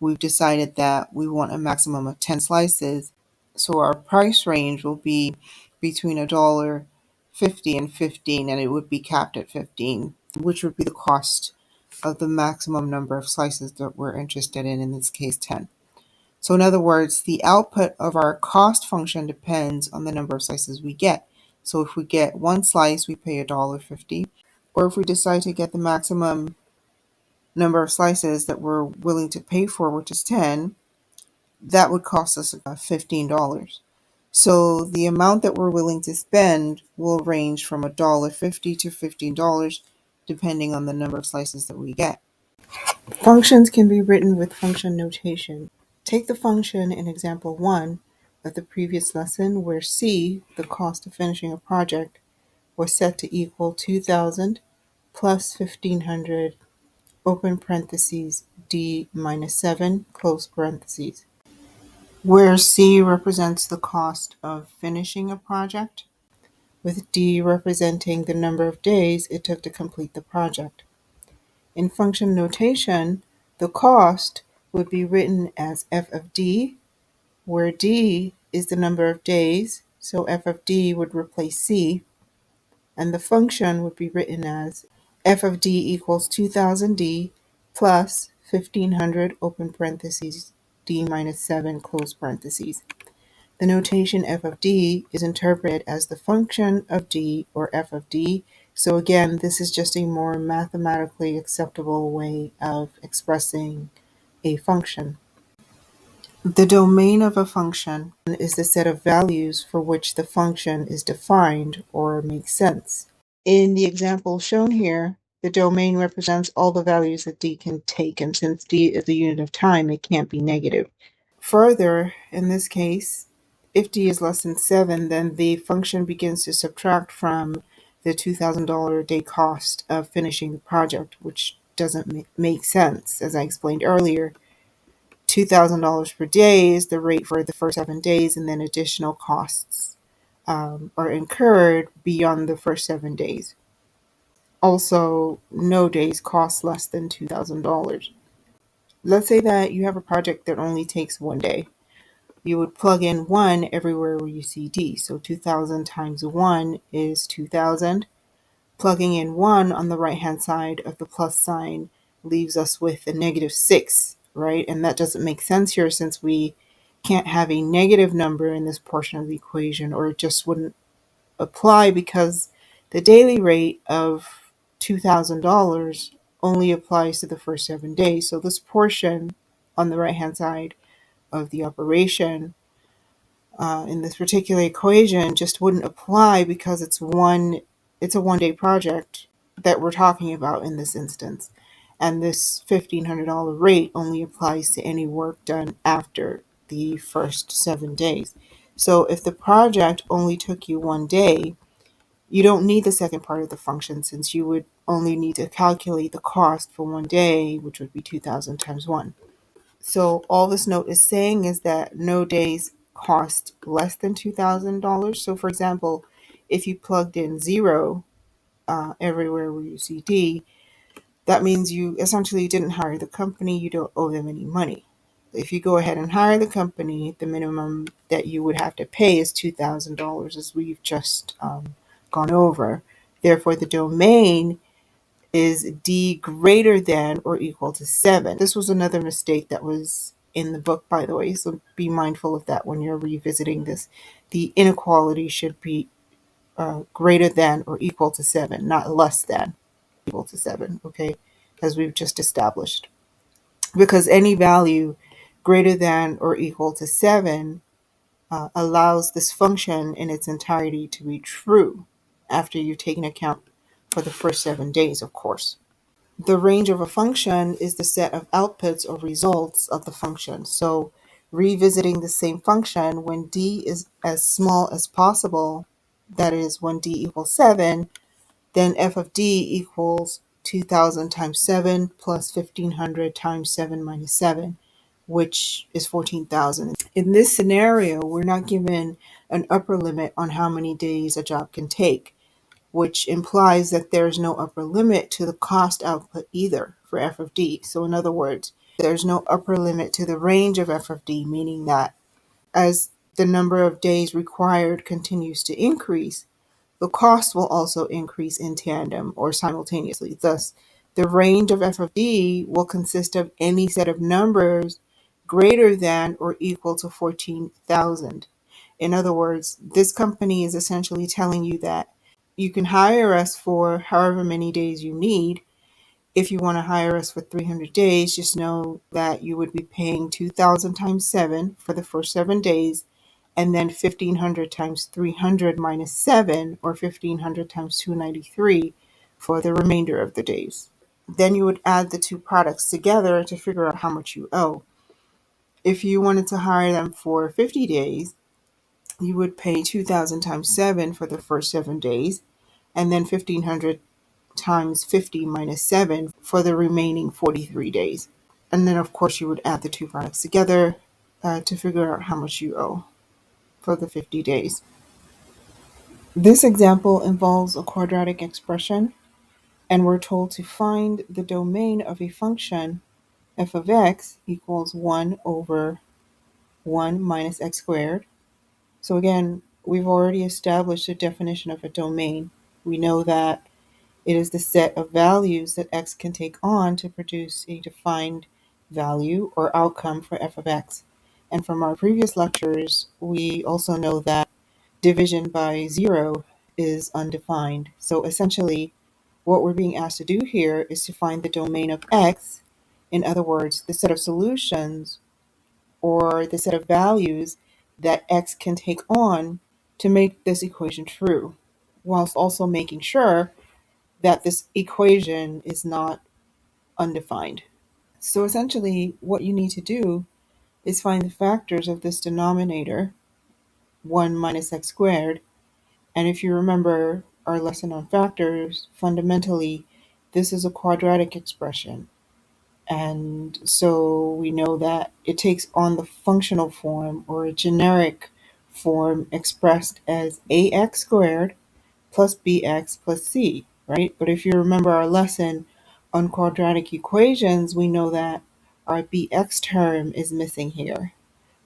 we've decided that we want a maximum of 10 slices. So our price range will be between $1.50 and $15, and it would be capped at 15, which would be the cost of the maximum number of slices that we're interested in this case 10. So in other words, the output of our cost function depends on the number of slices we get. So if we get 1 slice, we pay $1.50. Or if we decide to get the maximum number of slices that we're willing to pay for, which is 10, that would cost us $15. So the amount that we're willing to spend will range from $1.50 to $15 depending on the number of slices that we get. Functions can be written with function notation. Take the function in example 1 of the previous lesson where C, the cost of finishing a project, was set to equal 2,000 plus 1,500 open parentheses D minus 7 close parentheses, where C represents the cost of finishing a project, with D representing the number of days it took to complete the project. In function notation, the cost would be written as f of D, where D is the number of days, so f of D would replace C, and the function would be written as f of D equals 2000D plus 1500 open parentheses D minus 7 close parentheses. The notation f of D is interpreted as the function of D or f of D. So again, this is just a more mathematically acceptable way of expressing a function. The domain of a function is the set of values for which the function is defined or makes sense. In the example shown here, the domain represents all the values that D can take, and since D is the unit of time, it can't be negative. Further, in this case, if D is less than 7, then the function begins to subtract from the $2,000 a day cost of finishing the project, which doesn't make sense. As I explained earlier, $2,000 per day is the rate for the first 7 days, and then additional costs are incurred beyond the first 7 days. Also, no days cost less than $2,000. Let's say that you have a project that only takes 1 day. You would plug in 1 everywhere where you see D. So 2,000 times 1 is 2,000. Plugging in 1 on the right-hand side of the plus sign leaves us with a -6, right? And that doesn't make sense here since we can't have a negative number in this portion of the equation, or it just wouldn't apply because the daily rate of $2,000 only applies to the first 7 days. So this portion on the right-hand side of the operation in this particular equation just wouldn't apply because it's a 1-day project that we're talking about in this instance. And this $1,500 rate only applies to any work done after the first 7 days. So if the project only took you 1 day, you don't need the second part of the function, since you would only need to calculate the cost for 1 day, which would be 2,000 times 1. So all this note is saying is that no days cost less than $2,000. So for example, if you plugged in 0 everywhere where you see D, that means you essentially didn't hire the company, you don't owe them any money. If you go ahead and hire the company, the minimum that you would have to pay is $2,000, as we've just gone over. Therefore, the domain is D greater than or equal to 7. This was another mistake that was in the book, by the way, so be mindful of that when you're revisiting this. The inequality should be greater than or equal to 7, not less than equal to 7, okay, as we've just established. Because any value greater than or equal to 7 allows this function in its entirety to be true after you've taken account for the first 7 days, of course. The range of a function is the set of outputs or results of the function. So revisiting the same function when D is as small as possible, that is when D equals 7, then f of D equals 2,000 times 7 plus 1,500 times 7 minus 7, which is 14,000. In this scenario, we're not given an upper limit on how many days a job can take, which implies that there's no upper limit to the cost output either for f of D. So in other words, there's no upper limit to the range of f of D, meaning that as the number of days required continues to increase, the cost will also increase in tandem or simultaneously. Thus, the range of f of D will consist of any set of numbers greater than or equal to 14,000. In other words, this company is essentially telling you that you can hire us for however many days you need. If you want to hire us for 300 days, just know that you would be paying 2,000 times 7 for the first 7 days, and then 1,500 times 300 minus 7, or 1,500 times 293 for the remainder of the days. Then you would add the two products together to figure out how much you owe. If you wanted to hire them for 50 days, you would pay 2,000 times 7 for the first 7 days, and then 1,500 times 50 minus 7 for the remaining 43 days. And then, of course, you would add the two products together to figure out how much you owe for the 50 days. This example involves a quadratic expression, and we're told to find the domain of a function f of x equals 1 over 1 minus x squared. So again, we've already established the definition of a domain. We know that it is the set of values that x can take on to produce a defined value or outcome for f of x. And from our previous lectures, we also know that division by 0 is undefined. So essentially, what we're being asked to do here is to find the domain of x, in other words, the set of solutions or the set of values that x can take on to make this equation true, whilst also making sure that this equation is not undefined. So essentially, what you need to do is find the factors of this denominator, 1 minus x squared. And if you remember our lesson on factors, fundamentally, this is a quadratic expression. And so we know that it takes on the functional form or a generic form expressed as ax squared plus bx plus c, right? But if you remember our lesson on quadratic equations, we know that our bx term is missing here,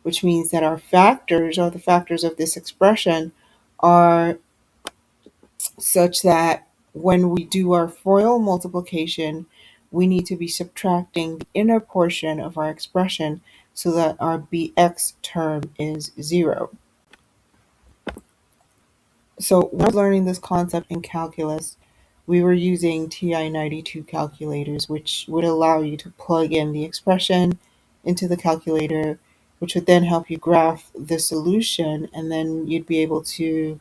which means that our factors, or the factors of this expression, are such that when we do our FOIL multiplication, we need to be subtracting the inner portion of our expression so that our bx term is 0. So when I was learning this concept in calculus, we were using TI-92 calculators, which would allow you to plug in the expression into the calculator, which would then help you graph the solution, and then you'd be able to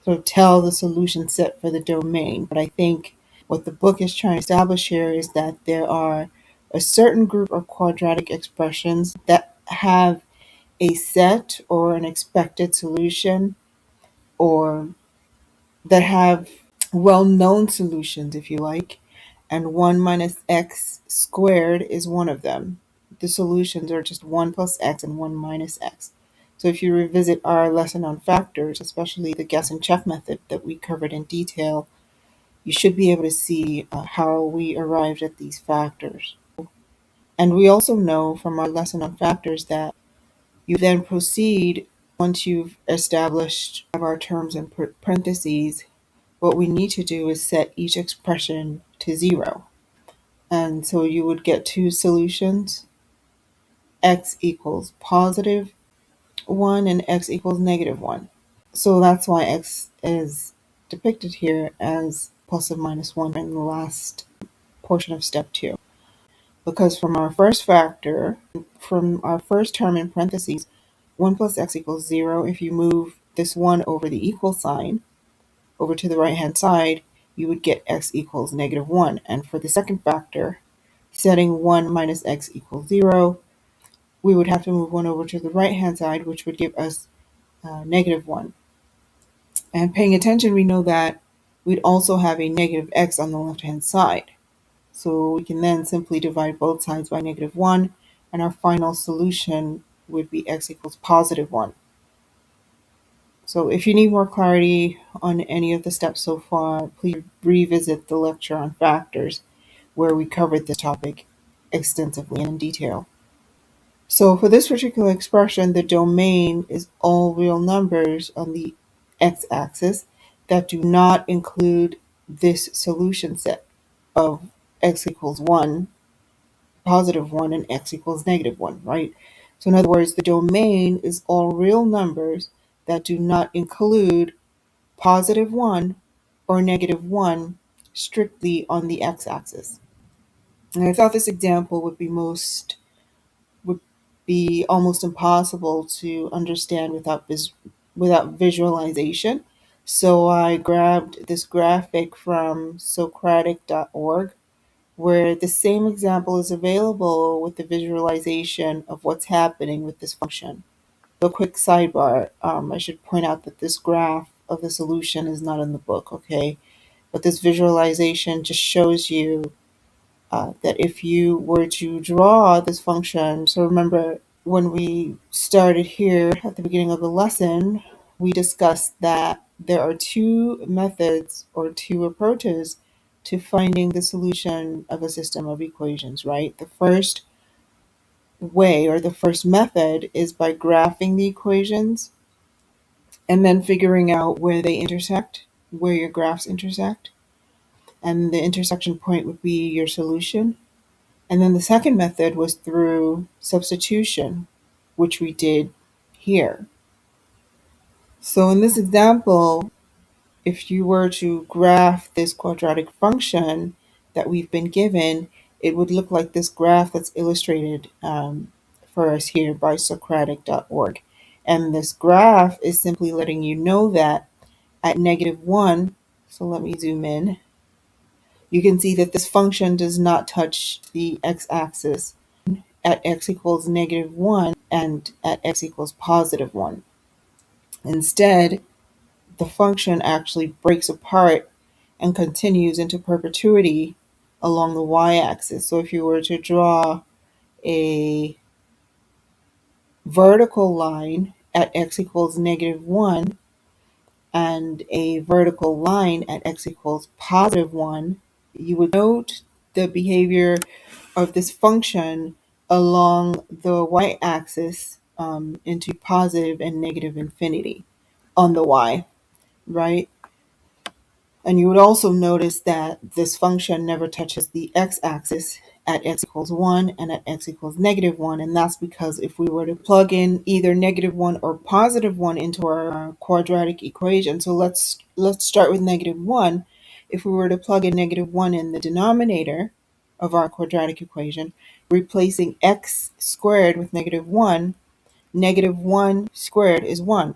sort of tell the solution set for the domain. But I think what the book is trying to establish here is that there are a certain group of quadratic expressions that have a set or an expected solution, or that have well-known solutions, if you like, and 1 minus x squared is one of them. The solutions are just 1 plus x and 1 minus x. So if you revisit our lesson on factors, especially the guess and check method that we covered in detail, you should be able to see how we arrived at these factors. And we also know from our lesson on factors that you then proceed, once you've established our terms in parentheses, what we need to do is set each expression to 0. And so you would get two solutions, x equals positive 1 and x equals negative 1. So that's why x is depicted here as plus or minus 1 in the last portion of step 2. Because from our first factor, from our first term in parentheses, 1 plus x equals 0, if you move this 1 over the equal sign over to the right-hand side, you would get x equals negative 1. And for the second factor, setting 1 minus x equals 0, we would have to move 1 over to the right-hand side, which would give us negative 1. And paying attention, we know that we'd also have a negative x on the left-hand side. So we can then simply divide both sides by negative 1, and our final solution would be x equals positive 1. So if you need more clarity on any of the steps so far, please revisit the lecture on factors, where we covered this topic extensively and in detail. So for this particular expression, the domain is all real numbers on the x-axis that do not include this solution set of x equals 1, positive 1, and x equals negative 1, right? So in other words, the domain is all real numbers that do not include positive 1 or negative 1 strictly on the x-axis. And I thought this example would be almost impossible to understand without visualization. So I grabbed this graphic from Socratic.org, where the same example is available with the visualization of what's happening with this function. So, a quick sidebar, I should point out that this graph of the solution is not in the book, okay? But this visualization just shows you that if you were to draw this function, so remember when we started here at the beginning of the lesson, we discussed that there are two methods or two approaches to finding the solution of a system of equations, right? The first way or the first method is by graphing the equations and then figuring out where they intersect, where your graphs intersect. And the intersection point would be your solution. And then the second method was through substitution, which we did here. So in this example, if you were to graph this quadratic function that we've been given, it would look like this graph that's illustrated for us here by Socratic.org. And this graph is simply letting you know that at negative 1, so let me zoom in, you can see that this function does not touch the x-axis at x equals negative 1 and at x equals positive 1. Instead, the function actually breaks apart and continues into perpetuity along the y-axis. So if you were to draw a vertical line at x equals negative 1 and a vertical line at x equals positive 1, you would note the behavior of this function along the y-axis into positive and negative infinity on the y, right? And you would also notice that this function never touches the x-axis at x equals 1 and at x equals negative 1. And that's because if we were to plug in either negative 1 or positive 1 into our quadratic equation, so let's start with negative 1. If we were to plug in negative 1 in the denominator of our quadratic equation, replacing x squared with negative 1, negative 1 squared is 1.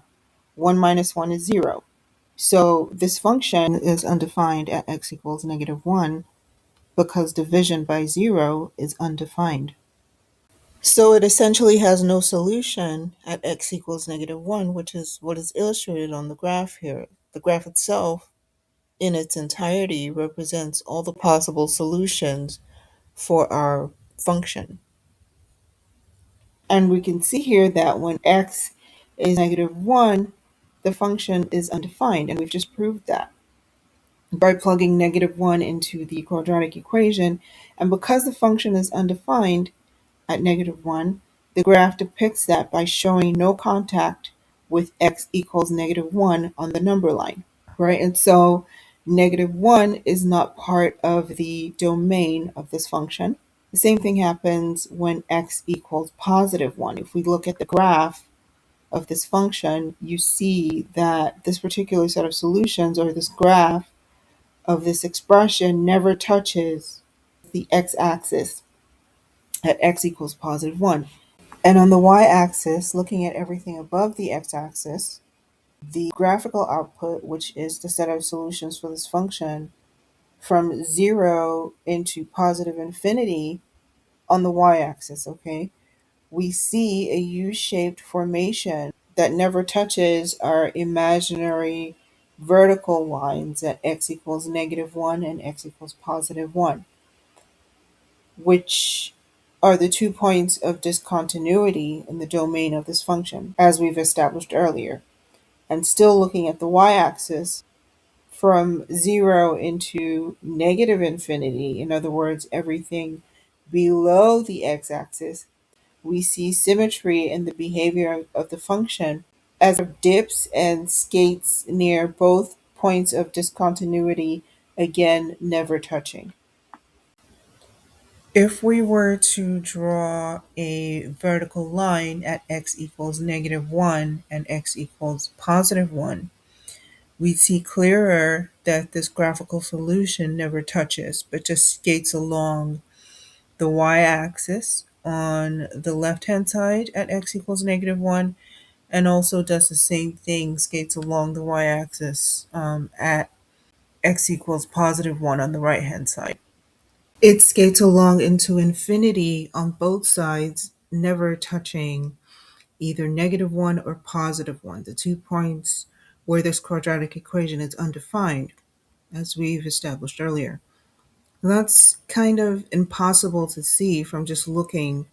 1 minus 1 is 0. So this function is undefined at x equals negative 1 because division by 0 is undefined. So it essentially has no solution at x equals -1, which is what is illustrated on the graph here. The graph itself, in its entirety, represents all the possible solutions for our function. And we can see here that when x is -1, the function is undefined, and we've just proved that by plugging -1 into the quadratic equation. And because the function is undefined at -1, the graph depicts that by showing no contact with x equals -1 on the number line, right? And so -1 is not part of the domain of this function. The same thing happens when x equals +1. If we look at the graph of this function, you see that this particular set of solutions, or this graph of this expression, never touches the x-axis at x equals +1. And on the y-axis, looking at everything above the x-axis, the graphical output, which is the set of solutions for this function, from 0 into positive infinity on the y-axis, okay, we see a U-shaped formation that never touches our imaginary vertical lines at x equals -1 and x equals +1, which are the 2 points of discontinuity in the domain of this function, as we've established earlier. And still looking at the y-axis, from 0 into -infinity, in other words, everything below the x-axis, we see symmetry in the behavior of the function as it dips and skates near both points of discontinuity, again, never touching. If we were to draw a vertical line at x equals -1 and x equals +1, we'd see clearer that this graphical solution never touches, but just skates along the y-axis on the left-hand side at x equals -1, and also does the same thing, skates along the y-axis at x equals +1 on the right-hand side. It skates along into infinity on both sides, never touching either -1 or +1, the 2 points where this quadratic equation is undefined, as we've established earlier. That's kind of impossible to see from just looking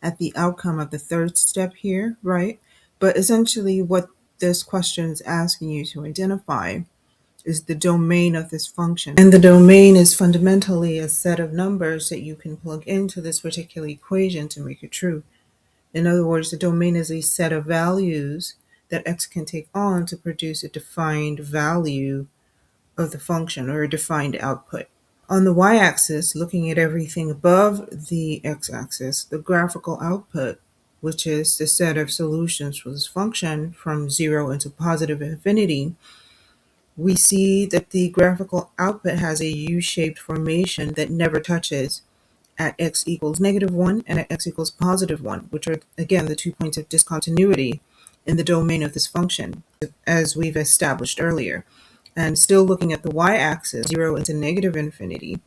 at the outcome of the third step here, right? But essentially, what this question is asking you to identify is the domain of this function. And the domain is fundamentally a set of numbers that you can plug into this particular equation to make it true. In other words, the domain is a set of values that x can take on to produce a defined value of the function, or a defined output. On the y-axis, looking at everything above the x-axis, the graphical output, which is the set of solutions for this function from 0 into positive infinity, we see that the graphical output has a U-shaped formation that never touches at x equals -1 and at x equals +1, which are, again, the 2 points of discontinuity in the domain of this function, as we've established earlier. And still looking at the y-axis, 0 into -infinity,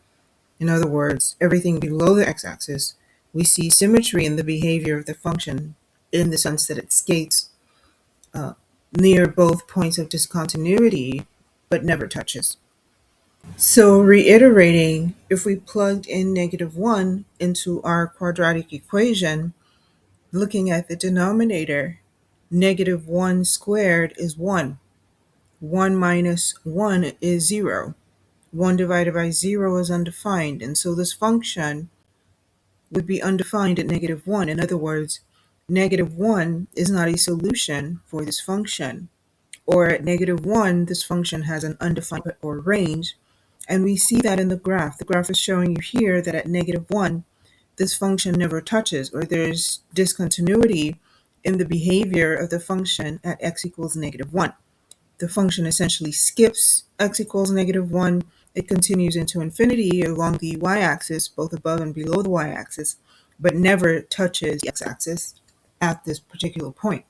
in other words, everything below the x-axis, we see symmetry in the behavior of the function, in the sense that it skates near both points of discontinuity, but never touches. So reiterating, if we plugged in -1 into our quadratic equation, looking at the denominator, -1 squared is 1. 1 minus 1 is 0. 1 divided by 0 is undefined, and so this function would be undefined at -1. In other words, -1 is not a solution for this function. Or at -1, this function has an undefined or range, and we see that in the graph. The graph is showing you here that at -1, this function never touches, or there's discontinuity in the behavior of the function at x equals -1. The function essentially skips x equals -1. It continues into infinity along the y-axis, both above and below the y-axis, but never touches the x-axis at this particular point.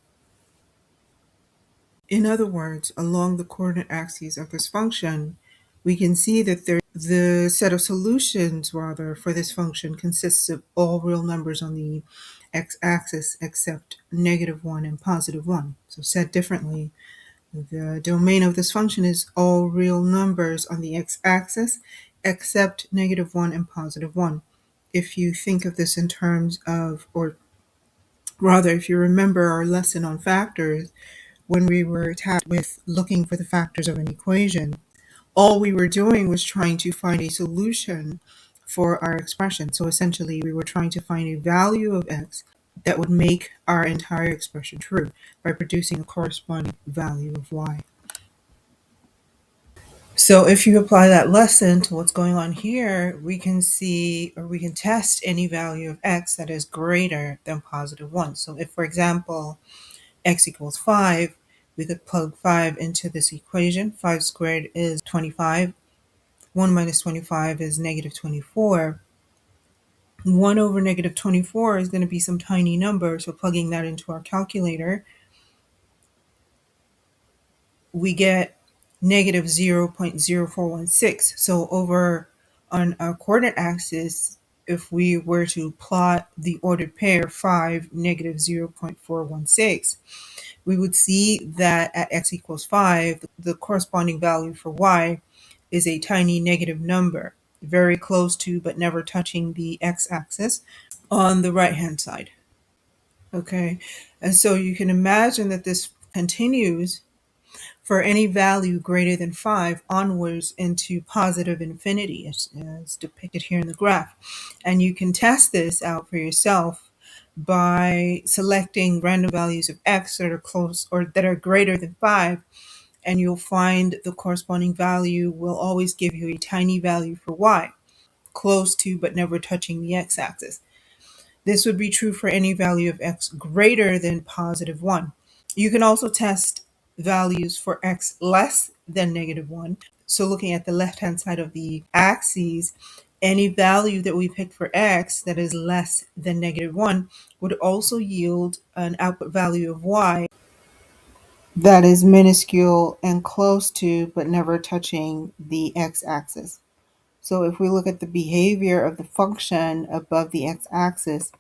In other words, along the coordinate axes of this function, we can see that The set of solutions, rather, for this function consists of all real numbers on the x-axis except -1 and +1. So said differently, the domain of this function is all real numbers on the x-axis except -1 and +1. If you think of this in terms of, or rather, if you remember our lesson on factors, when we were tasked with looking for the factors of an equation, all we were doing was trying to find a solution for our expression. So essentially, we were trying to find a value of x that would make our entire expression true by producing a corresponding value of y. So if you apply that lesson to what's going on here, we can see, or we can test any value of x that is greater than +1. So if, for example, x equals 5, we could plug 5 into this equation. 5 squared is 25. 1 minus 25 is -24. 1 over -24 is going to be some tiny number, so plugging that into our calculator, we get -0.0416. So over on our coordinate axis, if we were to plot the ordered pair 5, -0.416, we would see that at x equals 5, the corresponding value for y is a tiny negative number, very close to but never touching the x-axis on the right-hand side. Okay, and so you can imagine that this continues for any value greater than 5 onwards into positive infinity, as depicted here in the graph. And you can test this out for yourself by selecting random values of x that are close or that are greater than 5, and you'll find the corresponding value will always give you a tiny value for y, close to but never touching the x-axis. This would be true for any value of x greater than +1. You can also test values for x less than -1. So looking at the left-hand side of the axes, any value that we pick for x that is less than -1 would also yield an output value of y that is minuscule and close to but never touching the x-axis. So if we look at the behavior of the function above the x-axis,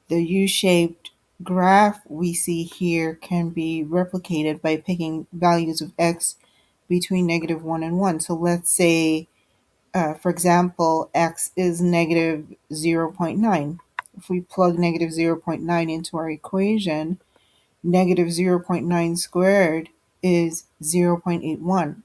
the U-shaped graph we see here can be replicated by picking values of x between -1 and 1. So let's say, for example, x is -0.9. If we plug -0.9 into our equation, -0.9 squared is 0.81.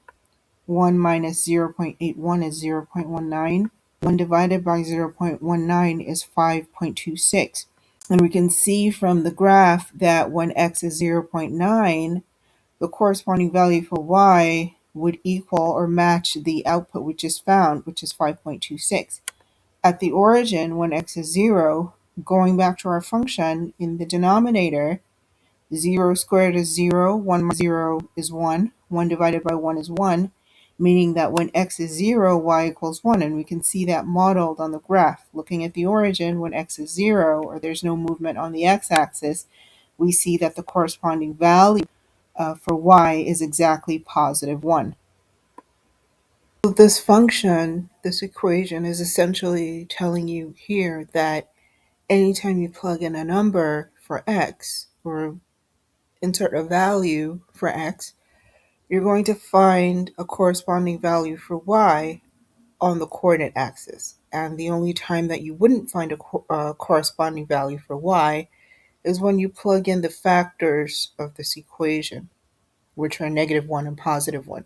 1 minus 0.81 is 0.19. 1 divided by 0.19 is 5.26. And we can see from the graph that when x is 0.9, the corresponding value for y would equal or match the output we just found, which is 5.26. At the origin, when x is 0, going back to our function, in the denominator, 0 squared is 0, 1 minus 0 is 1, 1 divided by 1 is 1, meaning that when x is 0, y equals 1, and we can see that modeled on the graph. Looking at the origin, when x is 0, or there's no movement on the x-axis, we see that the corresponding value for y is exactly +1. So this function, this equation, is essentially telling you here that anytime you plug in a number for x, or insert a value for x, you're going to find a corresponding value for y on the coordinate axis. And the only time that you wouldn't find a corresponding value for y is when you plug in the factors of this equation, which are -1 and +1,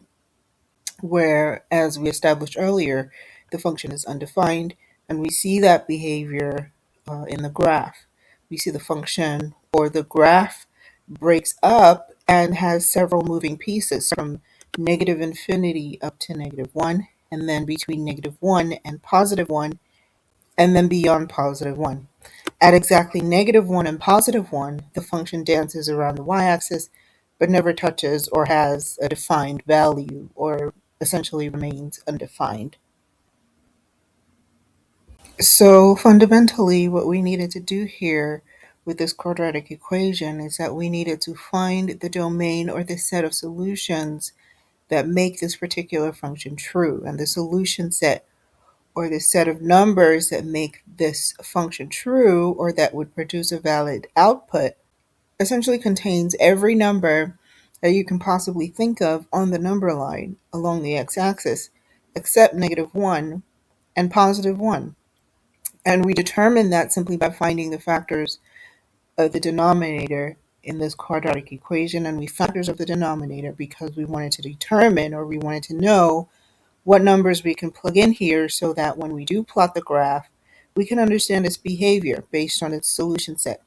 where, as we established earlier, the function is undefined, and we see that behavior in the graph. We see the function, or the graph, breaks up and has several moving pieces from -infinity up to -1, and then between -1 and +1, and then beyond +1. At exactly -1 and +1, the function dances around the y-axis, but never touches or has a defined value, or essentially remains undefined. So fundamentally, what we needed to do here with this quadratic equation is that we needed to find the domain or the set of solutions that make this particular function true. And the solution set, or the set of numbers that make this function true or that would produce a valid output, essentially contains every number that you can possibly think of on the number line along the x-axis, except -1 and +1. And we determine that simply by finding the factors of the denominator in this quadratic equation. And we factors of the denominator because we wanted to determine, or we wanted to know, what numbers we can plug in here so that when we do plot the graph, we can understand its behavior based on its solution set.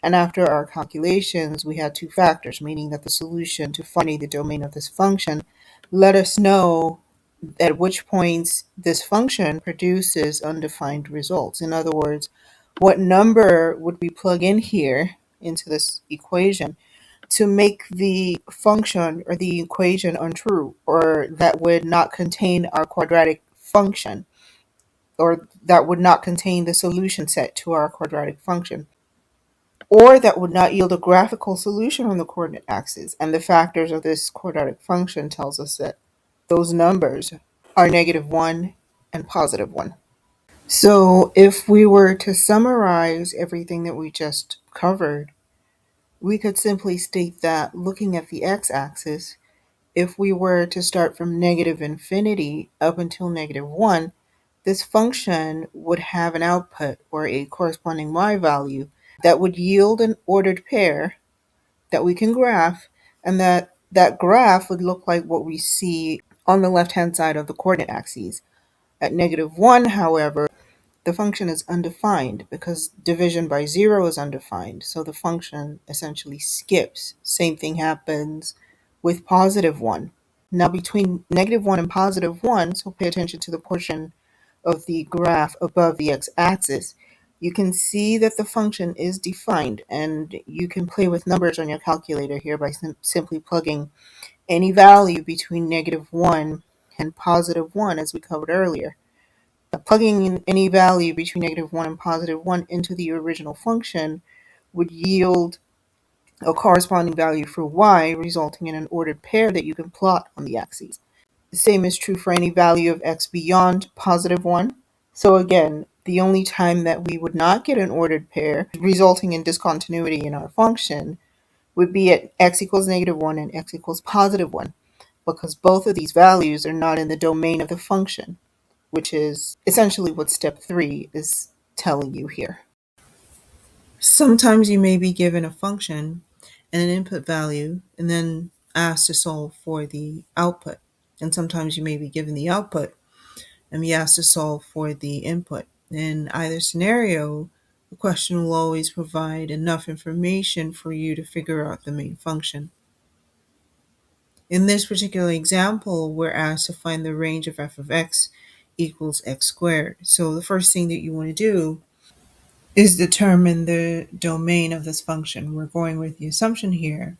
And after our calculations, we had two factors, meaning that the solution to finding the domain of this function let us know at which points this function produces undefined results. In other words, what number would we plug in here into this equation to make the function or the equation untrue, or that would not contain our quadratic function, or that would not contain the solution set to our quadratic function, or that would not yield a graphical solution on the coordinate axis. And the factors of this quadratic function tells us that those numbers are -1 and +1. So if we were to summarize everything that we just covered, we could simply state that, looking at the x-axis, if we were to start from -infinity up until -1, this function would have an output, or a corresponding y value, that would yield an ordered pair that we can graph, and that graph would look like what we see on the left-hand side of the coordinate axes. At -1, however, the function is undefined because division by 0 is undefined, so the function essentially skips. Same thing happens with +1. Now between -1 and +1, so pay attention to the portion of the graph above the x-axis, you can see that the function is defined, and you can play with numbers on your calculator here by simply plugging any value between -1 and +1, as we covered earlier. Plugging in any value between -1 and +1 into the original function would yield a corresponding value for y, resulting in an ordered pair that you can plot on the axes. The same is true for any value of x beyond +1. So again, the only time that we would not get an ordered pair, resulting in discontinuity in our function, would be at x equals -1 and x equals +1, because both of these values are not in the domain of the function, which is essentially what step 3 is telling you here. Sometimes you may be given a function and an input value and then asked to solve for the output. And sometimes you may be given the output and be asked to solve for the input. In either scenario, the question will always provide enough information for you to figure out the main function. In this particular example, we're asked to find the range of f of x equals x squared. So the first thing that you want to do is determine the domain of this function. We're going with the assumption here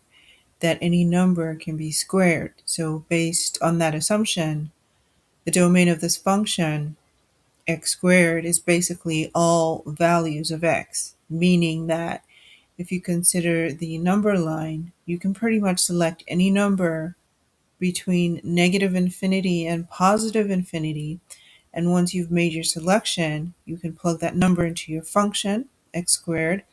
that any number can be squared. So based on that assumption, the domain of this function, x squared, is basically all values of x, meaning that if you consider the number line, you can pretty much select any number between -infinity and +infinity. And once you've made your selection, you can plug that number into your function, x squared,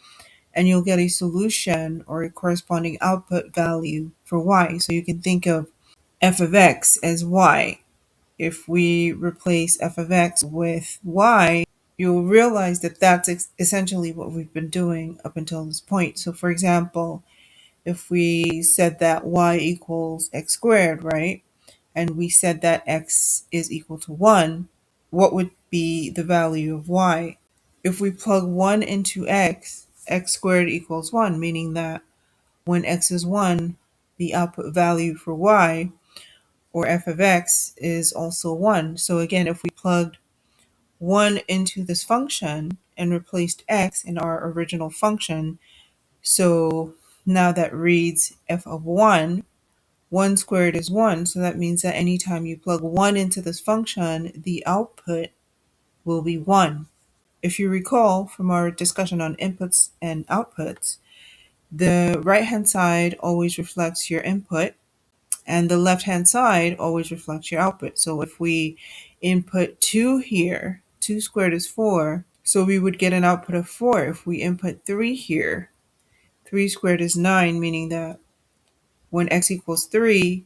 and you'll get a solution or a corresponding output value for y. So you can think of f of x as y. If we replace f of x with y, you'll realize that that's essentially what we've been doing up until this point. So for example, if we said that y equals x squared, right? And we said that x is equal to 1, what would be the value of y? If we plug 1 into x, x squared equals 1, meaning that when x is 1, the output value for y, or f of x, is also 1. So again, if we plugged 1 into this function and replaced x in our original function, so now that reads f of 1, 1 squared is 1, so that means that anytime you plug 1 into this function, the output will be 1. If you recall from our discussion on inputs and outputs, the right-hand side always reflects your input, And the left-hand side always reflects your output. So if we input 2 here, 2 squared is 4, so we would get an output of 4. If we input 3 here, 3 squared is 9, meaning that when x equals 3,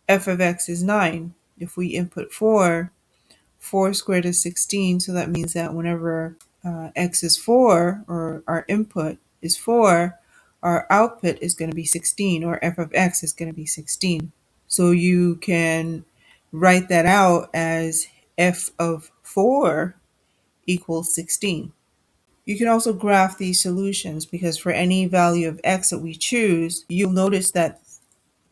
f of x is 9. If we input 4, 4 squared is 16, so that means that whenever x is 4, or our input is 4, our output is going to be 16, or f of x is going to be 16. So you can write that out as f of 4 equals 16. You can also graph these solutions, because for any value of x that we choose, you'll notice that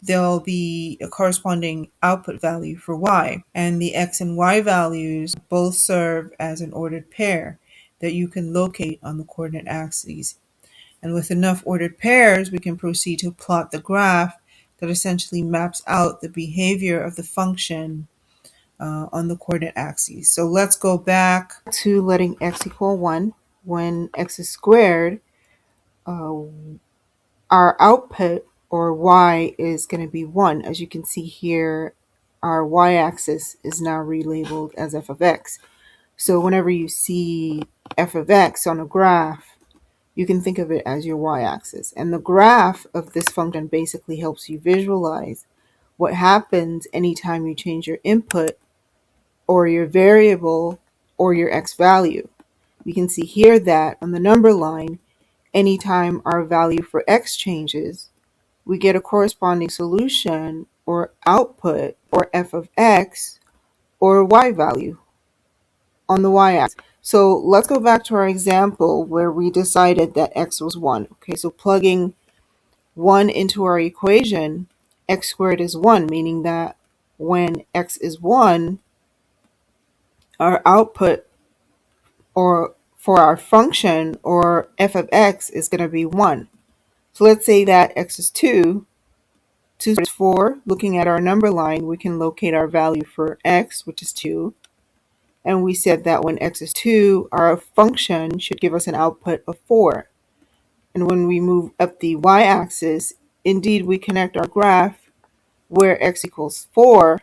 there'll be a corresponding output value for y. And the x and y values both serve as an ordered pair that you can locate on the coordinate axes. And with enough ordered pairs, we can proceed to plot the graph that essentially maps out the behavior of the function on the coordinate axes. So let's go back to letting x equal 1. When x is squared, our output, or y, is going to be 1. As you can see here, our y-axis is now relabeled as f of x. So whenever you see f of x on a graph, you can think of it as your y-axis. And the graph of this function basically helps you visualize what happens anytime you change your input, or your variable, or your x value. We can see here that on the number line, anytime our value for x changes, we get a corresponding solution, or output, or f of x, or y value on the y-axis. So let's go back to our example where we decided that x was 1. Okay, so plugging 1 into our equation, x squared is 1, meaning that when x is 1, our output, or for our function, or f of x, is going to be 1. So let's say that x is 2. 2 is 4. Looking at our number line, we can locate our value for x, which is 2. And we said that when x is 2, our function should give us an output of 4. And when we move up the y-axis, indeed we connect our graph where x equals 4,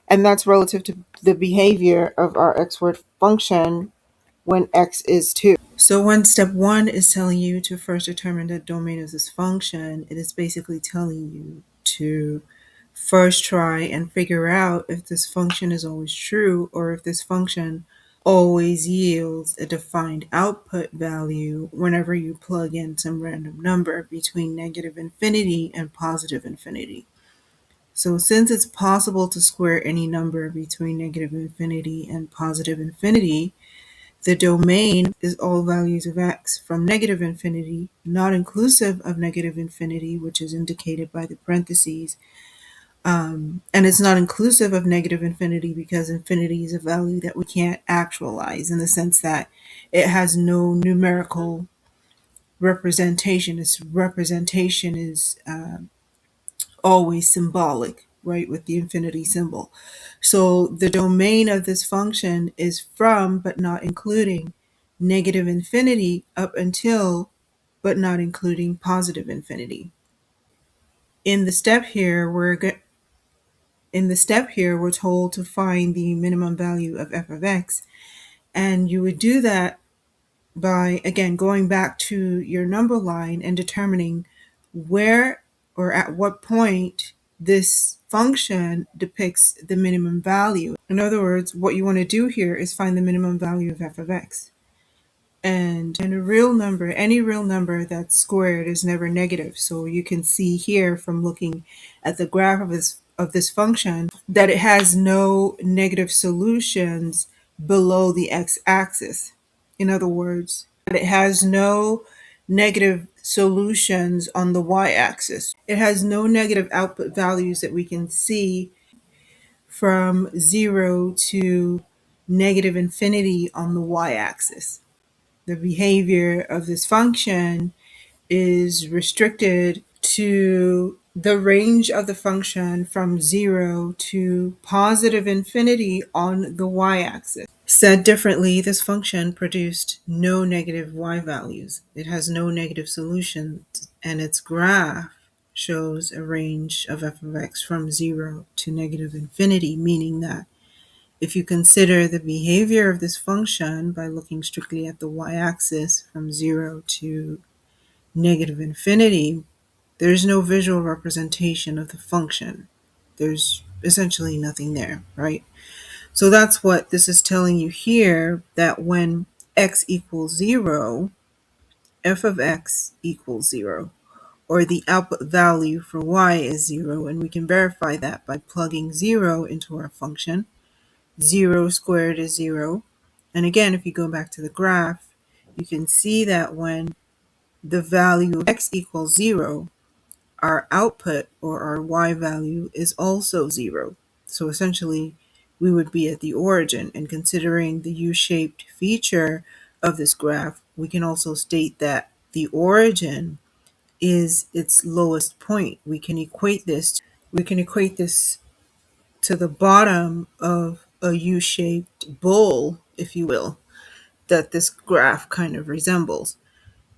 and that's relative to the behavior of our x-word function when x is 2. So when step 1 is telling you to first determine the domain of this function, it is basically telling you to first try and figure out if this function is always true, or if this function always yields a defined output value whenever you plug in some random number between negative infinity and positive infinity. So since it's possible to square any number between negative infinity and positive infinity, the domain is all values of x from negative infinity, not inclusive of negative infinity, which is indicated by the parentheses. And it's not inclusive of negative infinity because infinity is a value that we can't actualize, in the sense that it has no numerical representation. Its representation is always symbolic, right, with the infinity symbol. So the domain of this function is from, but not including, negative infinity up until, but not including, positive infinity. In the step here, we're told to find the minimum value of f of x, and you would do that by, again, going back to your number line and determining where, or at what point, this function depicts the minimum value. In other words, what you want to do here is find the minimum value of f of x. And a real number, any real number that's squared, is never negative. So you can see here from looking at the graph of this function that it has no negative solutions below the x-axis. In other words, it has no negative solutions on the y-axis. It has no negative output values that we can see from 0 to negative infinity on the y-axis. The behavior of this function is restricted to the range of the function from 0 to positive infinity on the y-axis. Said differently, this function produced no negative y values. It has no negative solutions, and its graph shows a range of f of x from 0 to negative infinity, meaning that if you consider the behavior of this function by looking strictly at the y-axis from 0 to negative infinity, there's no visual representation of the function. There's essentially nothing there, right? So that's what this is telling you here, that when x equals 0, f of x equals 0, or the output value for y is 0, and we can verify that by plugging 0 into our function. 0 squared is 0. And again, if you go back to the graph, you can see that when the value of x equals 0, our output, or our y value, is also 0. So essentially, we would be at the origin. And considering the U-shaped feature of this graph, we can also state that the origin is its lowest point. We can equate this to the bottom of a U-shaped bowl, if you will, that this graph kind of resembles.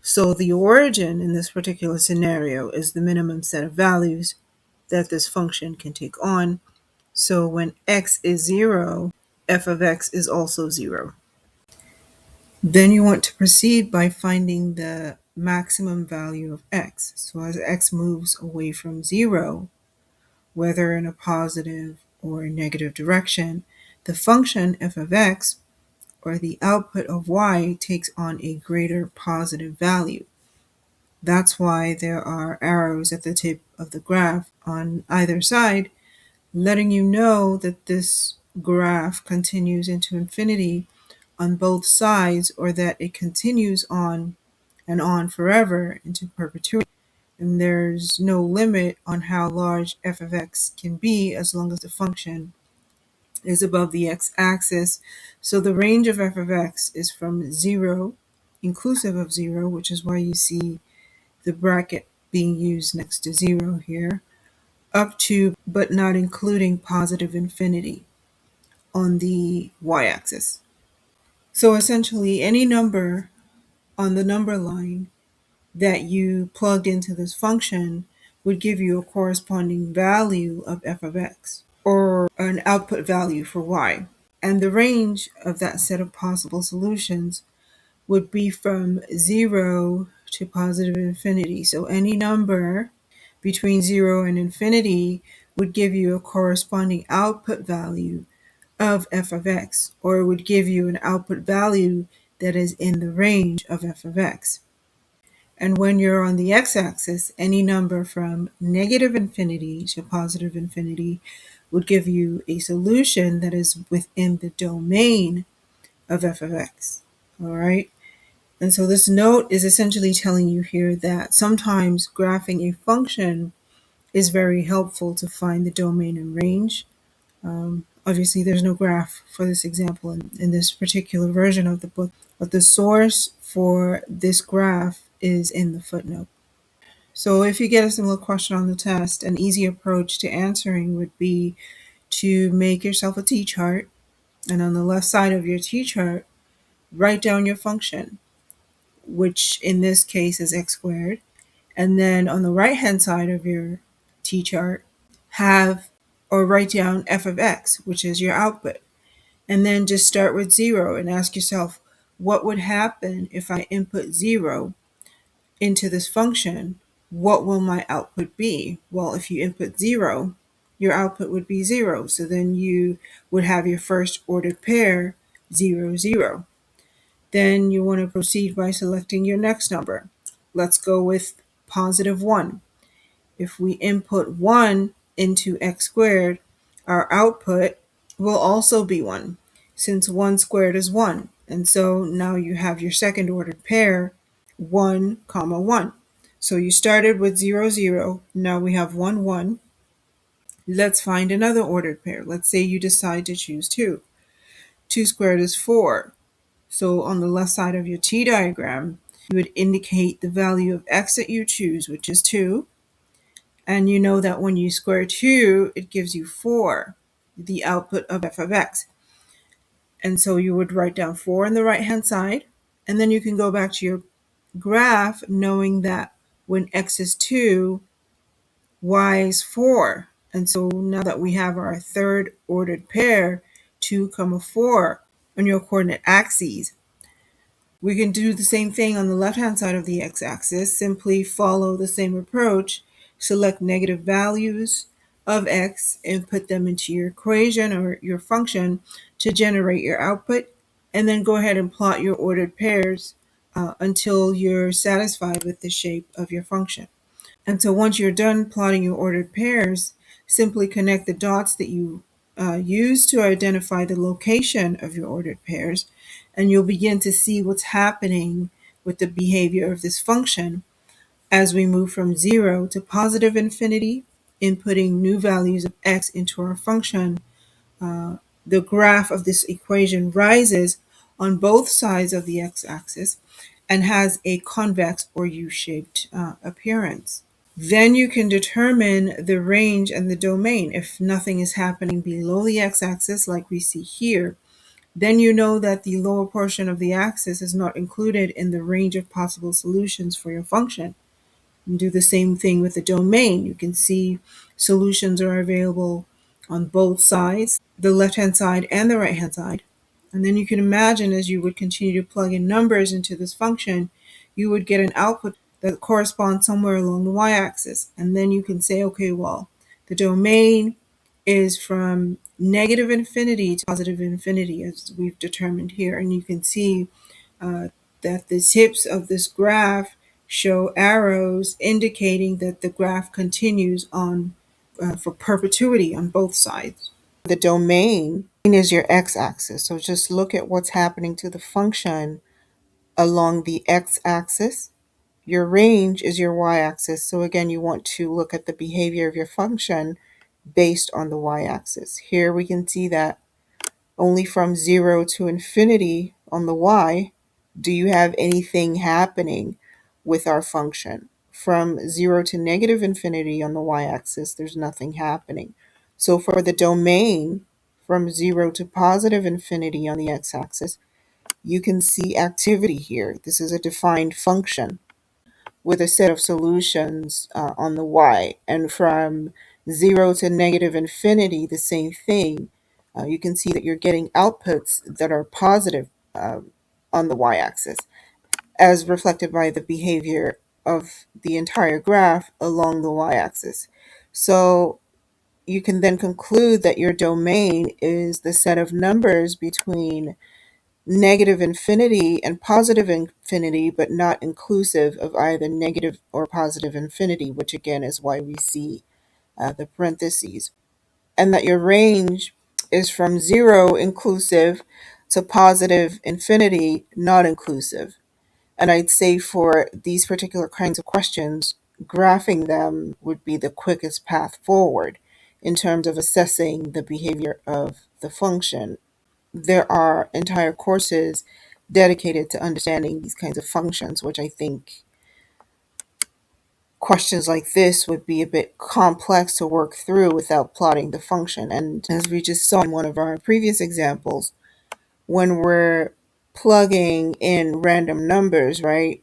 So the origin in this particular scenario is the minimum set of values that this function can take on. So when x is 0, f of x is also 0. Then you want to proceed by finding the maximum value of x. So as x moves away from 0, whether in a positive or a negative direction, the function f of x, or the output of y, takes on a greater positive value. That's why there are arrows at the tip of the graph on either side, letting you know that this graph continues into infinity on both sides, or that it continues on and on forever into perpetuity. And there's no limit on how large f of x can be as long as the function is above the x-axis. So the range of f of x is from 0, inclusive of 0, which is why you see the bracket being used next to 0 here, up to but not including positive infinity on the y-axis. So essentially, any number on the number line that you plugged into this function would give you a corresponding value of f of x, or an output value for y. And the range of that set of possible solutions would be from 0 to positive infinity. So any number between 0 and infinity would give you a corresponding output value of f of x, or it would give you an output value that is in the range of f of x. And when you're on the x-axis, any number from negative infinity to positive infinity would give you a solution that is within the domain of f of x. All right? And so this note is essentially telling you here that sometimes graphing a function is very helpful to find the domain and range. Obviously, there's no graph for this example in this particular version of the book, but the source for this graph is in the footnote. So if you get a similar question on the test, an easy approach to answering would be to make yourself a t-chart, and on the left side of your t-chart, write down your function, which in this case is x squared. And then on the right-hand side of your t-chart, have or write down f of x, which is your output. And then just start with 0 and ask yourself, what would happen if I input 0 into this function? What will my output be? Well, if you input 0, your output would be 0. So then you would have your first ordered pair, 0, 0. Then you want to proceed by selecting your next number. Let's go with positive 1. If we input 1 into x squared, our output will also be 1, since 1 squared is 1. And so now you have your second ordered pair, 1, 1. So you started with 0, 0. Now we have 1, 1. Let's find another ordered pair. Let's say you decide to choose 2. 2 squared is 4. So on the left side of your T diagram, you would indicate the value of x that you choose, which is 2. And you know that when you square 2, it gives you 4, the output of f of x. And so you would write down 4 on the right-hand side, and then you can go back to your graph knowing that when x is 2, y is 4. And so now that we have our third ordered pair, 2, 4, on your coordinate axes, we can do the same thing on the left-hand side of the x-axis. Simply follow the same approach. Select negative values of x and put them into your equation or your function to generate your output. And then go ahead and plot your ordered pairs until you're satisfied with the shape of your function. And so once you're done plotting your ordered pairs, simply connect the dots that you use to identify the location of your ordered pairs, and you'll begin to see what's happening with the behavior of this function as we move from 0 to positive infinity, inputting new values of x into our function. The graph of this equation rises on both sides of the x-axis and has a convex or U-shaped appearance. Then you can determine the range and the domain. If nothing is happening below the x-axis like we see here, then you know that the lower portion of the axis is not included in the range of possible solutions for your function. And do the same thing with the domain. You can see solutions are available on both sides, the left-hand side and the right-hand side. And then you can imagine as you would continue to plug in numbers into this function, you would get an output that corresponds somewhere along the y-axis. And then you can say, okay, well, the domain is from negative infinity to positive infinity, as we've determined here. And you can see that the tips of this graph show arrows indicating that the graph continues on for perpetuity on both sides. The domain is your x-axis, so just look at what's happening to the function along the x-axis. Your range is your y-axis, so again you want to look at the behavior of your function based on the y-axis. Here we can see that only from 0 to infinity on the y do you have anything happening with our function. From 0 to negative infinity on the y-axis, there's nothing happening. So for the domain from 0 to positive infinity on the x-axis, you can see activity here. This is a defined function with a set of solutions on the y. And from 0 to negative infinity, the same thing. You can see that you're getting outputs that are positive on the y-axis, as reflected by the behavior of the entire graph along the y-axis. So you can then conclude that your domain is the set of numbers between negative infinity and positive infinity, but not inclusive of either negative or positive infinity, which again is why we see the parentheses. And that your range is from 0 inclusive to positive infinity not inclusive. And I'd say for these particular kinds of questions, graphing them would be the quickest path forward in terms of assessing the behavior of the function. There are entire courses dedicated to understanding these kinds of functions, which I think questions like this would be a bit complex to work through without plotting the function. And as we just saw in one of our previous examples, when we're plugging in random numbers, right,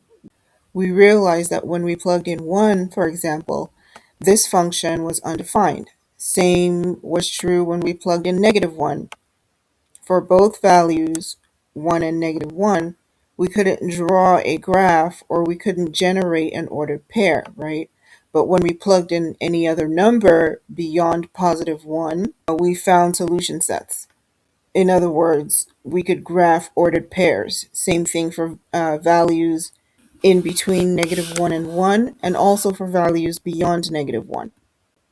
we realize that when we plugged in 1, for example, this function was undefined. Same was true when we plugged in -1. For both values, 1 and -1, we couldn't draw a graph or we couldn't generate an ordered pair, right? But when we plugged in any other number beyond +1, we found solution sets. In other words, we could graph ordered pairs. Same thing for values in between -1 and 1, and also for values beyond -1.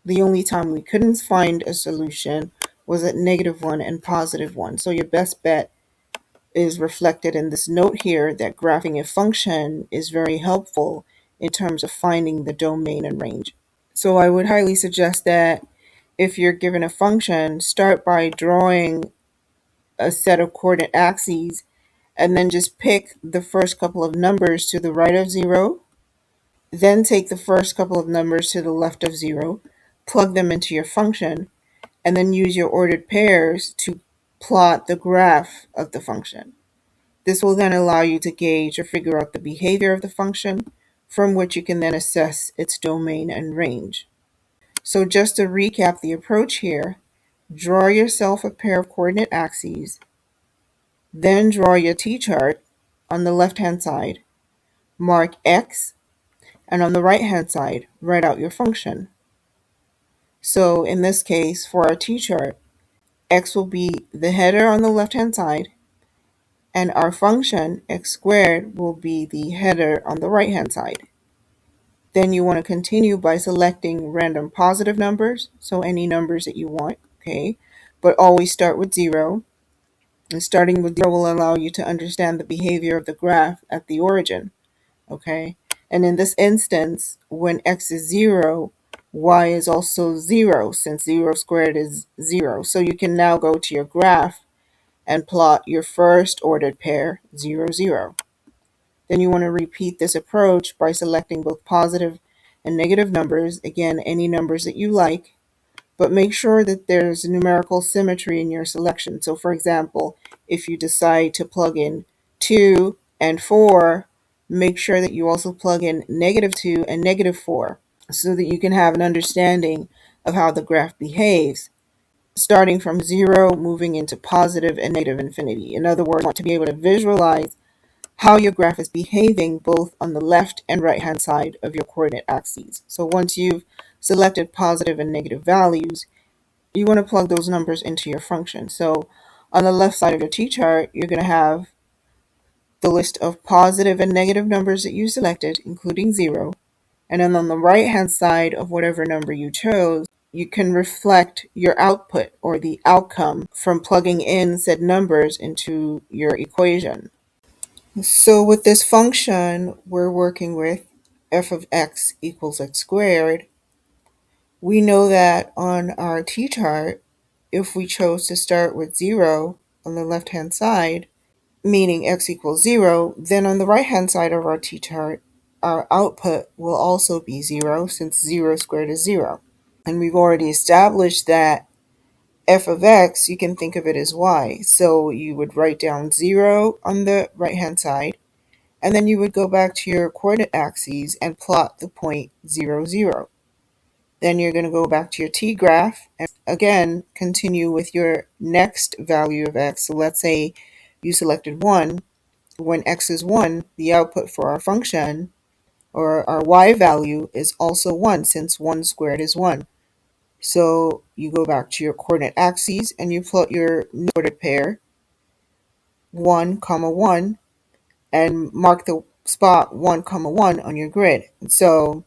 The only time we couldn't find a solution was at -1 and +1. So your best bet is reflected in this note here that graphing a function is very helpful in terms of finding the domain and range. So I would highly suggest that if you're given a function, start by drawing a set of coordinate axes and then just pick the first couple of numbers to the right of 0, then take the first couple of numbers to the left of 0, plug them into your function, and then use your ordered pairs to plot the graph of the function. This will then allow you to gauge or figure out the behavior of the function, from which you can then assess its domain and range. So just to recap the approach here, draw yourself a pair of coordinate axes, then draw your t-chart on the left-hand side, mark x, and on the right-hand side, write out your function. So in this case, for our t-chart, x will be the header on the left-hand side, and our function, x squared, will be the header on the right-hand side. Then you want to continue by selecting random positive numbers, so any numbers that you want, okay? But always start with 0. And starting with 0 will allow you to understand the behavior of the graph at the origin, okay? And in this instance, when x is 0, y is also 0, since 0 squared is 0. So you can now go to your graph and plot your first ordered pair, 0, 0. Then you want to repeat this approach by selecting both positive and negative numbers, again, any numbers that you like, but make sure that there's numerical symmetry in your selection. So for example, if you decide to plug in 2 and 4, make sure that you also plug in -2 and -4 so that you can have an understanding of how the graph behaves, starting from 0, moving into positive and negative infinity. In other words, you want to be able to visualize how your graph is behaving both on the left and right hand side of your coordinate axes. So once you've selected positive and negative values, you want to plug those numbers into your function. So on the left side of your t-chart, you're going to have the list of positive and negative numbers that you selected, including 0. And then on the right hand side of whatever number you chose, you can reflect your output or the outcome from plugging in said numbers into your equation. So with this function, we're working with f of x equals x squared. We know that on our t-chart, if we chose to start with 0 on the left-hand side, meaning x equals 0, then on the right-hand side of our t-chart, our output will also be 0, since 0 squared is 0. And we've already established that f of x, you can think of it as y. So you would write down 0 on the right-hand side, and then you would go back to your coordinate axes and plot the point 0, 0. Then you're going to go back to your t-graph and again continue with your next value of x. So let's say you selected 1. When x is 1, the output for our function or our y value is also 1, since 1 squared is 1. So you go back to your coordinate axes and you plot your new ordered pair 1, 1, and mark the spot 1, 1 on your grid. So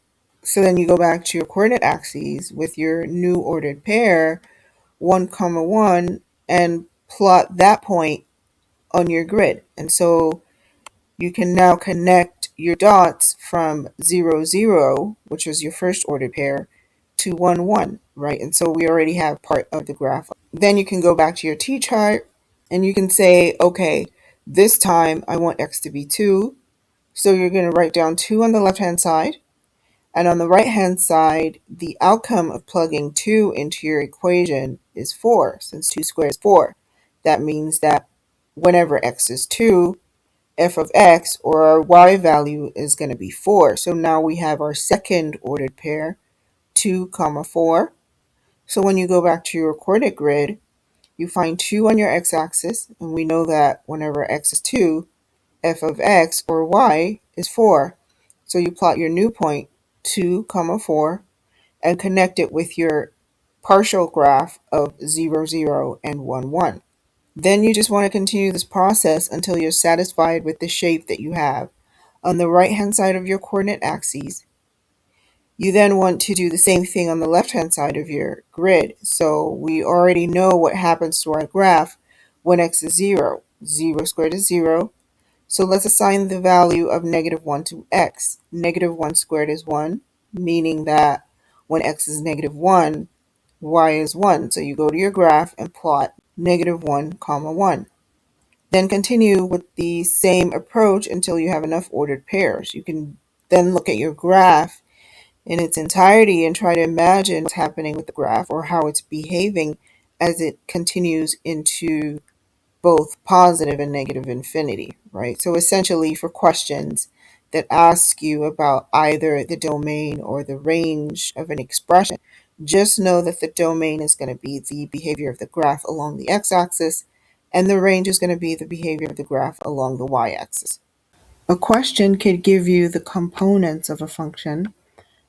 then you go back to your coordinate axes with your new ordered pair 1, 1, and plot that point on your grid. And so you can now connect your dots from 0, 0, which is your first ordered pair, to 1, 1, right? And so we already have part of the graph. Then you can go back to your t-chart and you can say, okay, this time I want x to be 2. So you're going to write down 2 on the left-hand side. And on the right-hand side, the outcome of plugging 2 into your equation is 4, since 2 squared is 4. That means that whenever x is 2, f of x, or our y value, is going to be 4. So now we have our second ordered pair, 2, 4. So when you go back to your coordinate grid, you find 2 on your x-axis, and we know that whenever x is 2, f of x, or y, is 4. So you plot your new point, 2, 4, and connect it with your partial graph of 0, 0, and 1, 1. Then you just want to continue this process until you're satisfied with the shape that you have on the right-hand side of your coordinate axes. You then want to do the same thing on the left-hand side of your grid. So we already know what happens to our graph when x is 0. 0 squared is 0. So let's assign the value of -1 to x. -1 squared is 1, meaning that when x is -1, y is 1. So you go to your graph and plot -1, 1. Then continue with the same approach until you have enough ordered pairs. You can then look at your graph in its entirety and try to imagine what's happening with the graph or how it's behaving as it continues into both positive and negative infinity, right? So essentially for questions that ask you about either the domain or the range of an expression, Just know that the domain is going to be the behavior of the graph along the x-axis, and the range is going to be the behavior of the graph along the y-axis. A question could give you the components of a function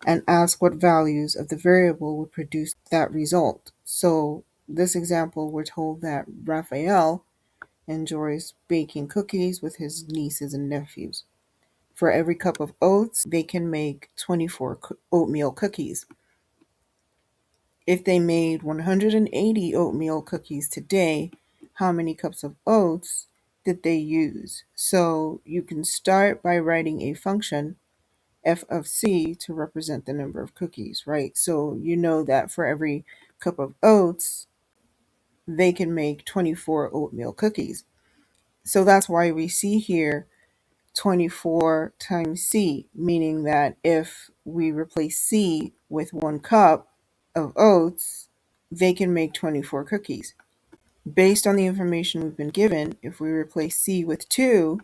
and ask what values of the variable would produce that result. So this example, we're told that Raphael enjoys baking cookies with his nieces and nephews. For every cup of oats, they can make 24 oatmeal cookies. If they made 180 oatmeal cookies today, how many cups of oats did they use? So you can start by writing a function f of c to represent the number of cookies, right? So you know that for every cup of oats, they can make 24 oatmeal cookies. So that's why we see here 24 times c, meaning that if we replace c with 1 cup of oats, they can make 24 cookies. Based on the information we've been given, if we replace c with 2,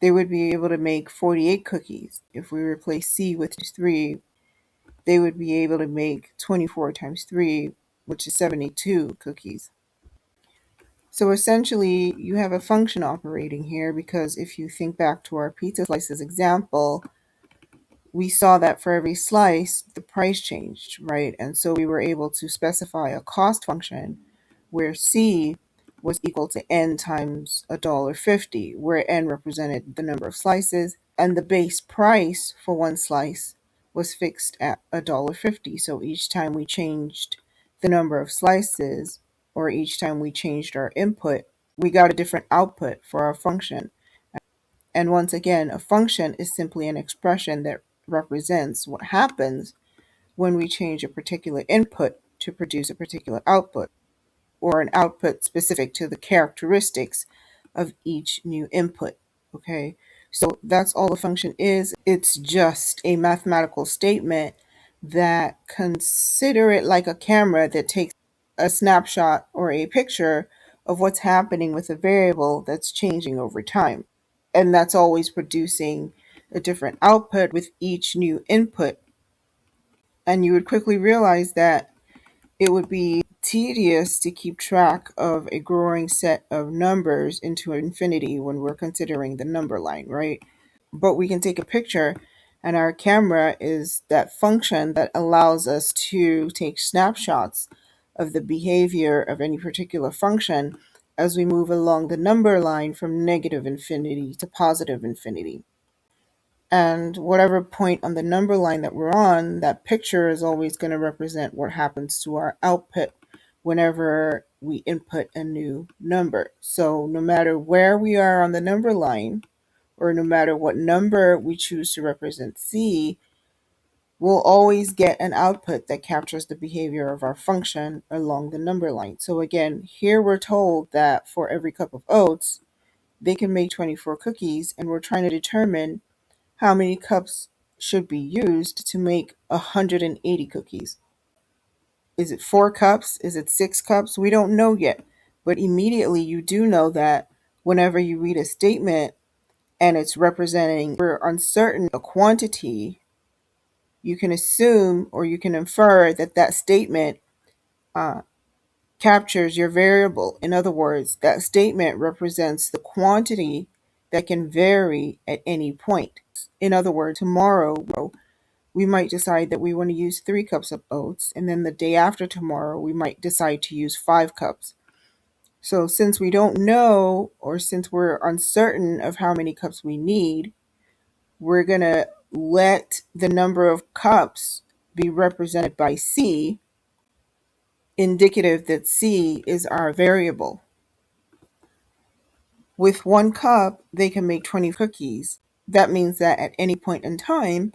they would be able to make 48 cookies. If we replace c with 3, they would be able to make 24 times 3, which is 72 cookies. So essentially, you have a function operating here, because if you think back to our pizza slices example, we saw that for every slice, the price changed, right? And so we were able to specify a cost function where C was equal to N times $1.50, where N represented the number of slices, and the base price for one slice was fixed at $1.50. So each time we changed the number of slices, or each time we changed our input, we got a different output for our function. And once again, a function is simply an expression that represents what happens when we change a particular input to produce a particular output, or an output specific to the characteristics of each new input. Okay, so that's all a function is. It's just a mathematical statement that, consider it like a camera that takes a snapshot or a picture of what's happening with a variable that's changing over time. And that's always producing a different output with each new input. And you would quickly realize that it would be tedious to keep track of a growing set of numbers into infinity when we're considering the number line, right? But we can take a picture, and our camera is that function that allows us to take snapshots of the behavior of any particular function as we move along the number line from negative infinity to positive infinity. And whatever point on the number line that we're on, that picture is always going to represent what happens to our output whenever we input a new number. So no matter where we are on the number line, or no matter what number we choose to represent C, we'll always get an output that captures the behavior of our function along the number line. So again, here we're told that for every cup of oats, they can make 24 cookies, and we're trying to determine how many cups should be used to make 180 cookies. Is it 4 cups? Is it 6 cups? We don't know yet. But immediately you do know that whenever you read a statement and it's representing, we're uncertain a quantity, you can assume or you can infer that that statement captures your variable. In other words, that statement represents the quantity that can vary at any point. In other words, tomorrow we might decide that we want to use 3 cups of oats, and then the day after tomorrow we might decide to use 5 cups. So since we don't know, or since we're uncertain of how many cups we need, we're going to let the number of cups be represented by C, indicative that C is our variable. With 1 cup, they can make 20 cookies. That means that at any point in time,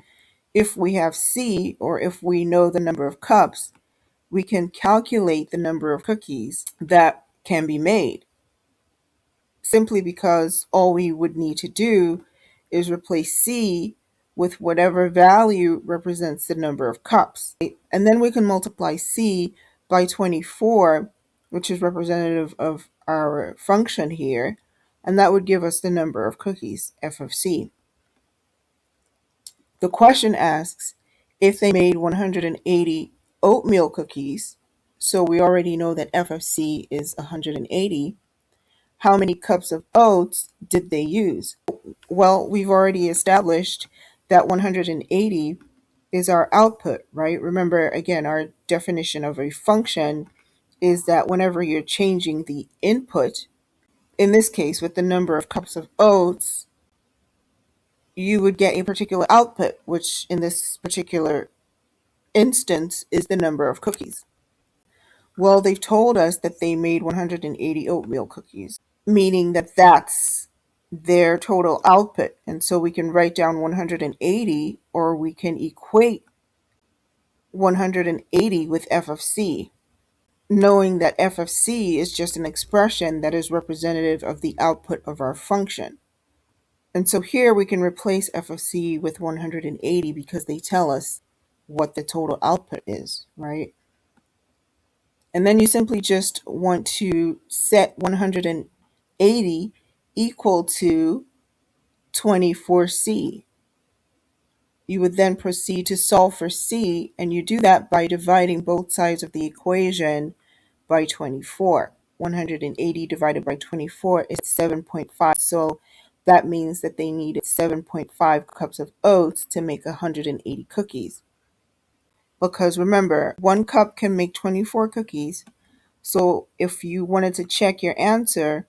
if we have C, or if we know the number of cups, we can calculate the number of cookies that can be made, simply because all we would need to do is replace C with whatever value represents the number of cups. And then we can multiply C by 24, which is representative of our function here, and that would give us the number of cookies, f of C. The question asks, if they made 180 oatmeal cookies, so we already know that FFC is 180. How many cups of oats did they use? Well, we've already established that 180 is our output, right? Remember, again, our definition of a function is that whenever you're changing the input, in this case with the number of cups of oats, you would get a particular output, which in this particular instance is the number of cookies. Well, they've told us that they made 180 oatmeal cookies, meaning that that's their total output. And so we can write down 180, or we can equate 180 with f of c, knowing that f of c is just an expression that is representative of the output of our function. And so here we can replace f of c with 180 because they tell us what the total output is, right? And then you simply just want to set 180 equal to 24c. You would then proceed to solve for c, and you do that by dividing both sides of the equation by 24. 180 divided by 24 is 7.5. So that means that they needed 7.5 cups of oats to make 180 cookies. Because remember, 1 cup can make 24 cookies. So if you wanted to check your answer,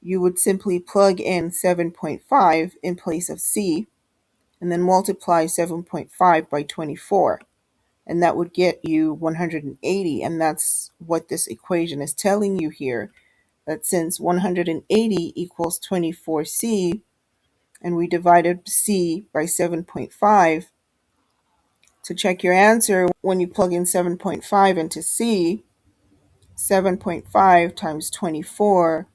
you would simply plug in 7.5 in place of C, and then multiply 7.5 by 24. And that would get you 180. And that's what this equation is telling you here, that since 180 equals 24C, and we divided C by 7.5, to check your answer, when you plug in 7.5 into C, 7.5 times 24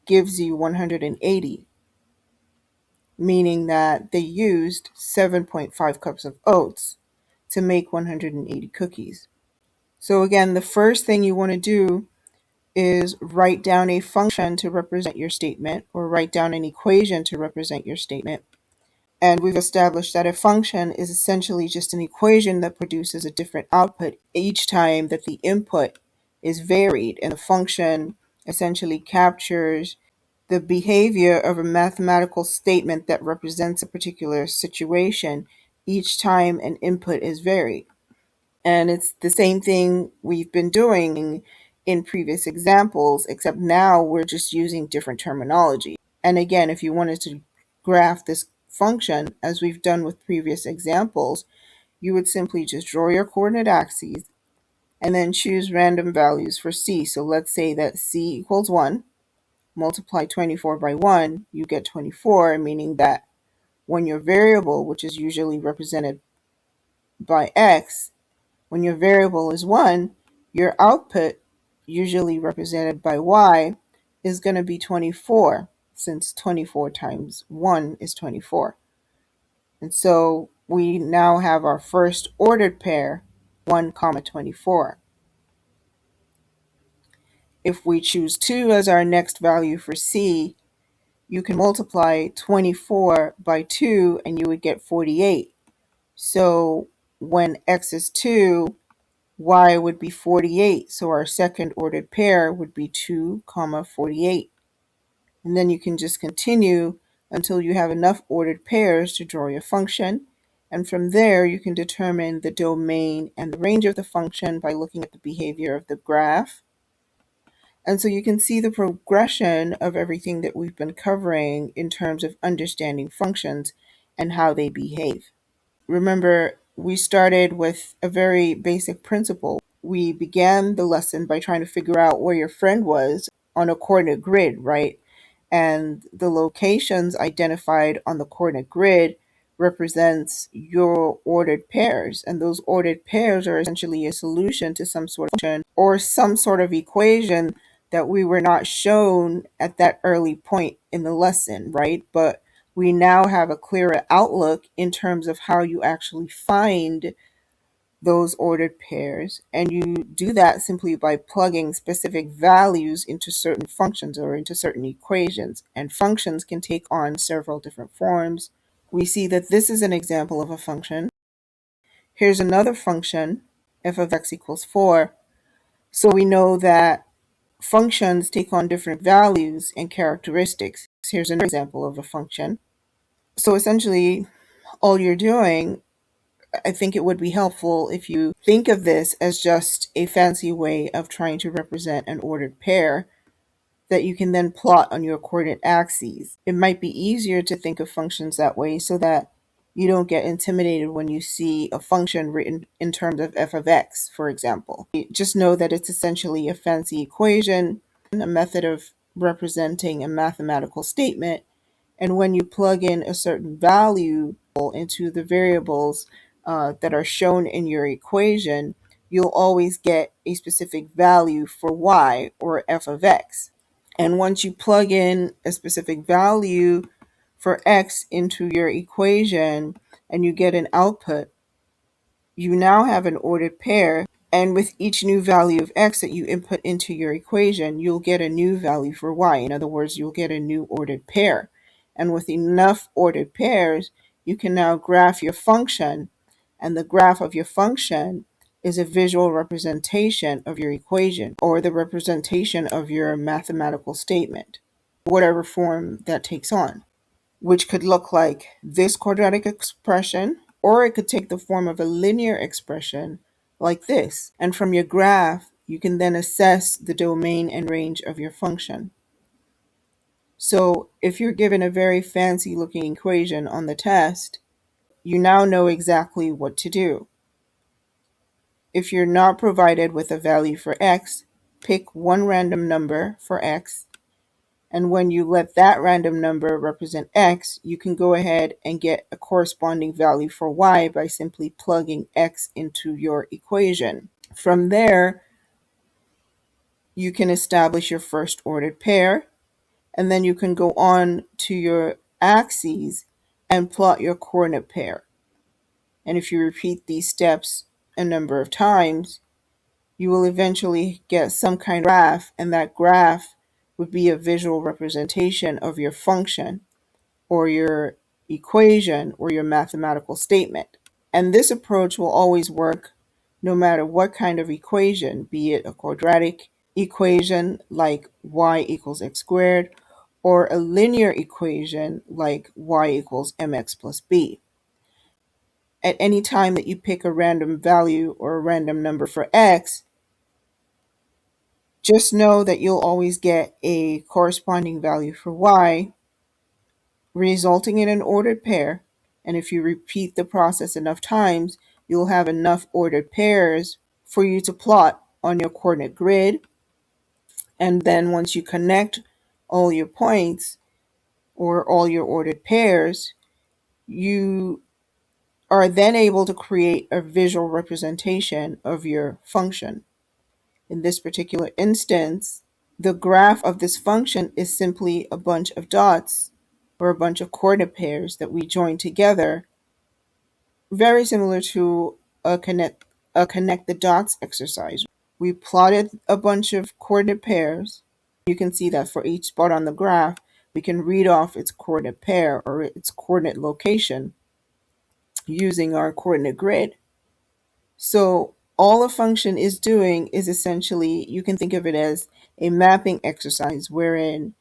gives you 180, meaning that they used 7.5 cups of oats to make 180 cookies. So again, the first thing you want to do is write down a function to represent your statement, or write down an equation to represent your statement. And we've established that a function is essentially just an equation that produces a different output each time that the input is varied, and the function essentially captures the behavior of a mathematical statement that represents a particular situation each time an input is varied. And it's the same thing we've been doing in previous examples, except now we're just using different terminology. And again, if you wanted to graph this function, as we've done with previous examples, you would simply just draw your coordinate axes and then choose random values for c. So let's say that c equals 1. Multiply 24 by 1, you get 24, meaning that when your variable, which is usually represented by x, when your variable is 1, your output, usually represented by y, is going to be 24, since 24 times 1 is 24. And so we now have our first ordered pair, 1, 24. If we choose 2 as our next value for c, you can multiply 24 by 2 and you would get 48. So when x is 2, y would be 48. So our second ordered pair would be 2, 48. And then you can just continue until you have enough ordered pairs to draw your function. And from there, you can determine the domain and the range of the function by looking at the behavior of the graph. And so you can see the progression of everything that we've been covering in terms of understanding functions and how they behave. Remember, we started with a very basic principle. We began the lesson by trying to figure out where your friend was on a coordinate grid, right? And the locations identified on the coordinate grid represents your ordered pairs. And those ordered pairs are essentially a solution to some sort of function or some sort of equation that we were not shown at that early point in the lesson, right? But we now have a clearer outlook in terms of how you actually find those ordered pairs. And you do that simply by plugging specific values into certain functions or into certain equations. And functions can take on several different forms. We see that this is an example of a function. Here's another function, f of x equals 4. So we know that functions take on different values and characteristics. Here's another example of a function. So essentially, all you're doing, I think it would be helpful if you think of this as just a fancy way of trying to represent an ordered pair that you can then plot on your coordinate axes. It might be easier to think of functions that way so that you don't get intimidated when you see a function written in terms of f of x, for example. Just know that it's essentially a fancy equation, a method of representing a mathematical statement, and when you plug in a certain value into the variables that are shown in your equation, you'll always get a specific value for y, or f of x. And once you plug in a specific value for x into your equation and you get an output, you now have an ordered pair. And with each new value of x that you input into your equation, you'll get a new value for y. In other words, you'll get a new ordered pair. And with enough ordered pairs, you can now graph your function. And the graph of your function is a visual representation of your equation, or the representation of your mathematical statement, whatever form that takes on, which could look like this quadratic expression, or it could take the form of a linear expression like this. And from your graph, you can then assess the domain and range of your function. So if you're given a very fancy looking equation on the test, you now know exactly what to do. If you're not provided with a value for x, pick one random number for x, and when you let that random number represent x, you can go ahead and get a corresponding value for y by simply plugging x into your equation. From there, you can establish your first ordered pair, and then you can go on to your axes and plot your coordinate pair. And if you repeat these steps a number of times, you will eventually get some kind of graph, and that graph would be a visual representation of your function, or your equation, or your mathematical statement. And this approach will always work no matter what kind of equation, be it a quadratic equation like y equals x squared, or a linear equation like y equals mx plus b. At any time that you pick a random value or a random number for x, just know that you'll always get a corresponding value for y, resulting in an ordered pair. And if you repeat the process enough times, you'll have enough ordered pairs for you to plot on your coordinate grid. And then once you connect all your points or all your ordered pairs, you are then able to create a visual representation of your function. In this particular instance, the graph of this function is simply a bunch of dots, or a bunch of coordinate pairs that we join together, very similar to a connect the dots exercise. We plotted a bunch of coordinate pairs. You can see that for each spot on the graph, we can read off its coordinate pair or its coordinate location using our coordinate grid. So all a function is doing is essentially, you can think of it as a mapping exercise wherein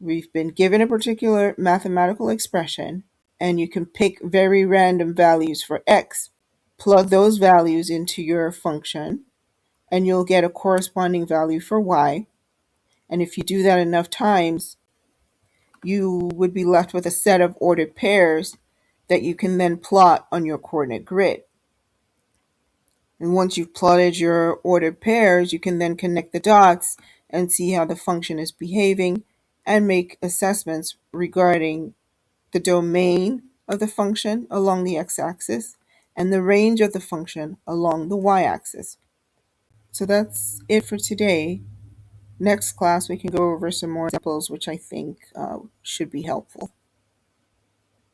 we've been given a particular mathematical expression, and you can pick very random values for x, plug those values into your function, and you'll get a corresponding value for y. And if you do that enough times, you would be left with a set of ordered pairs that you can then plot on your coordinate grid. And once you've plotted your ordered pairs, you can then connect the dots and see how the function is behaving and make assessments regarding the domain of the function along the x-axis and the range of the function along the y-axis. So that's it for today. Next class, we can go over some more examples, which I think should be helpful.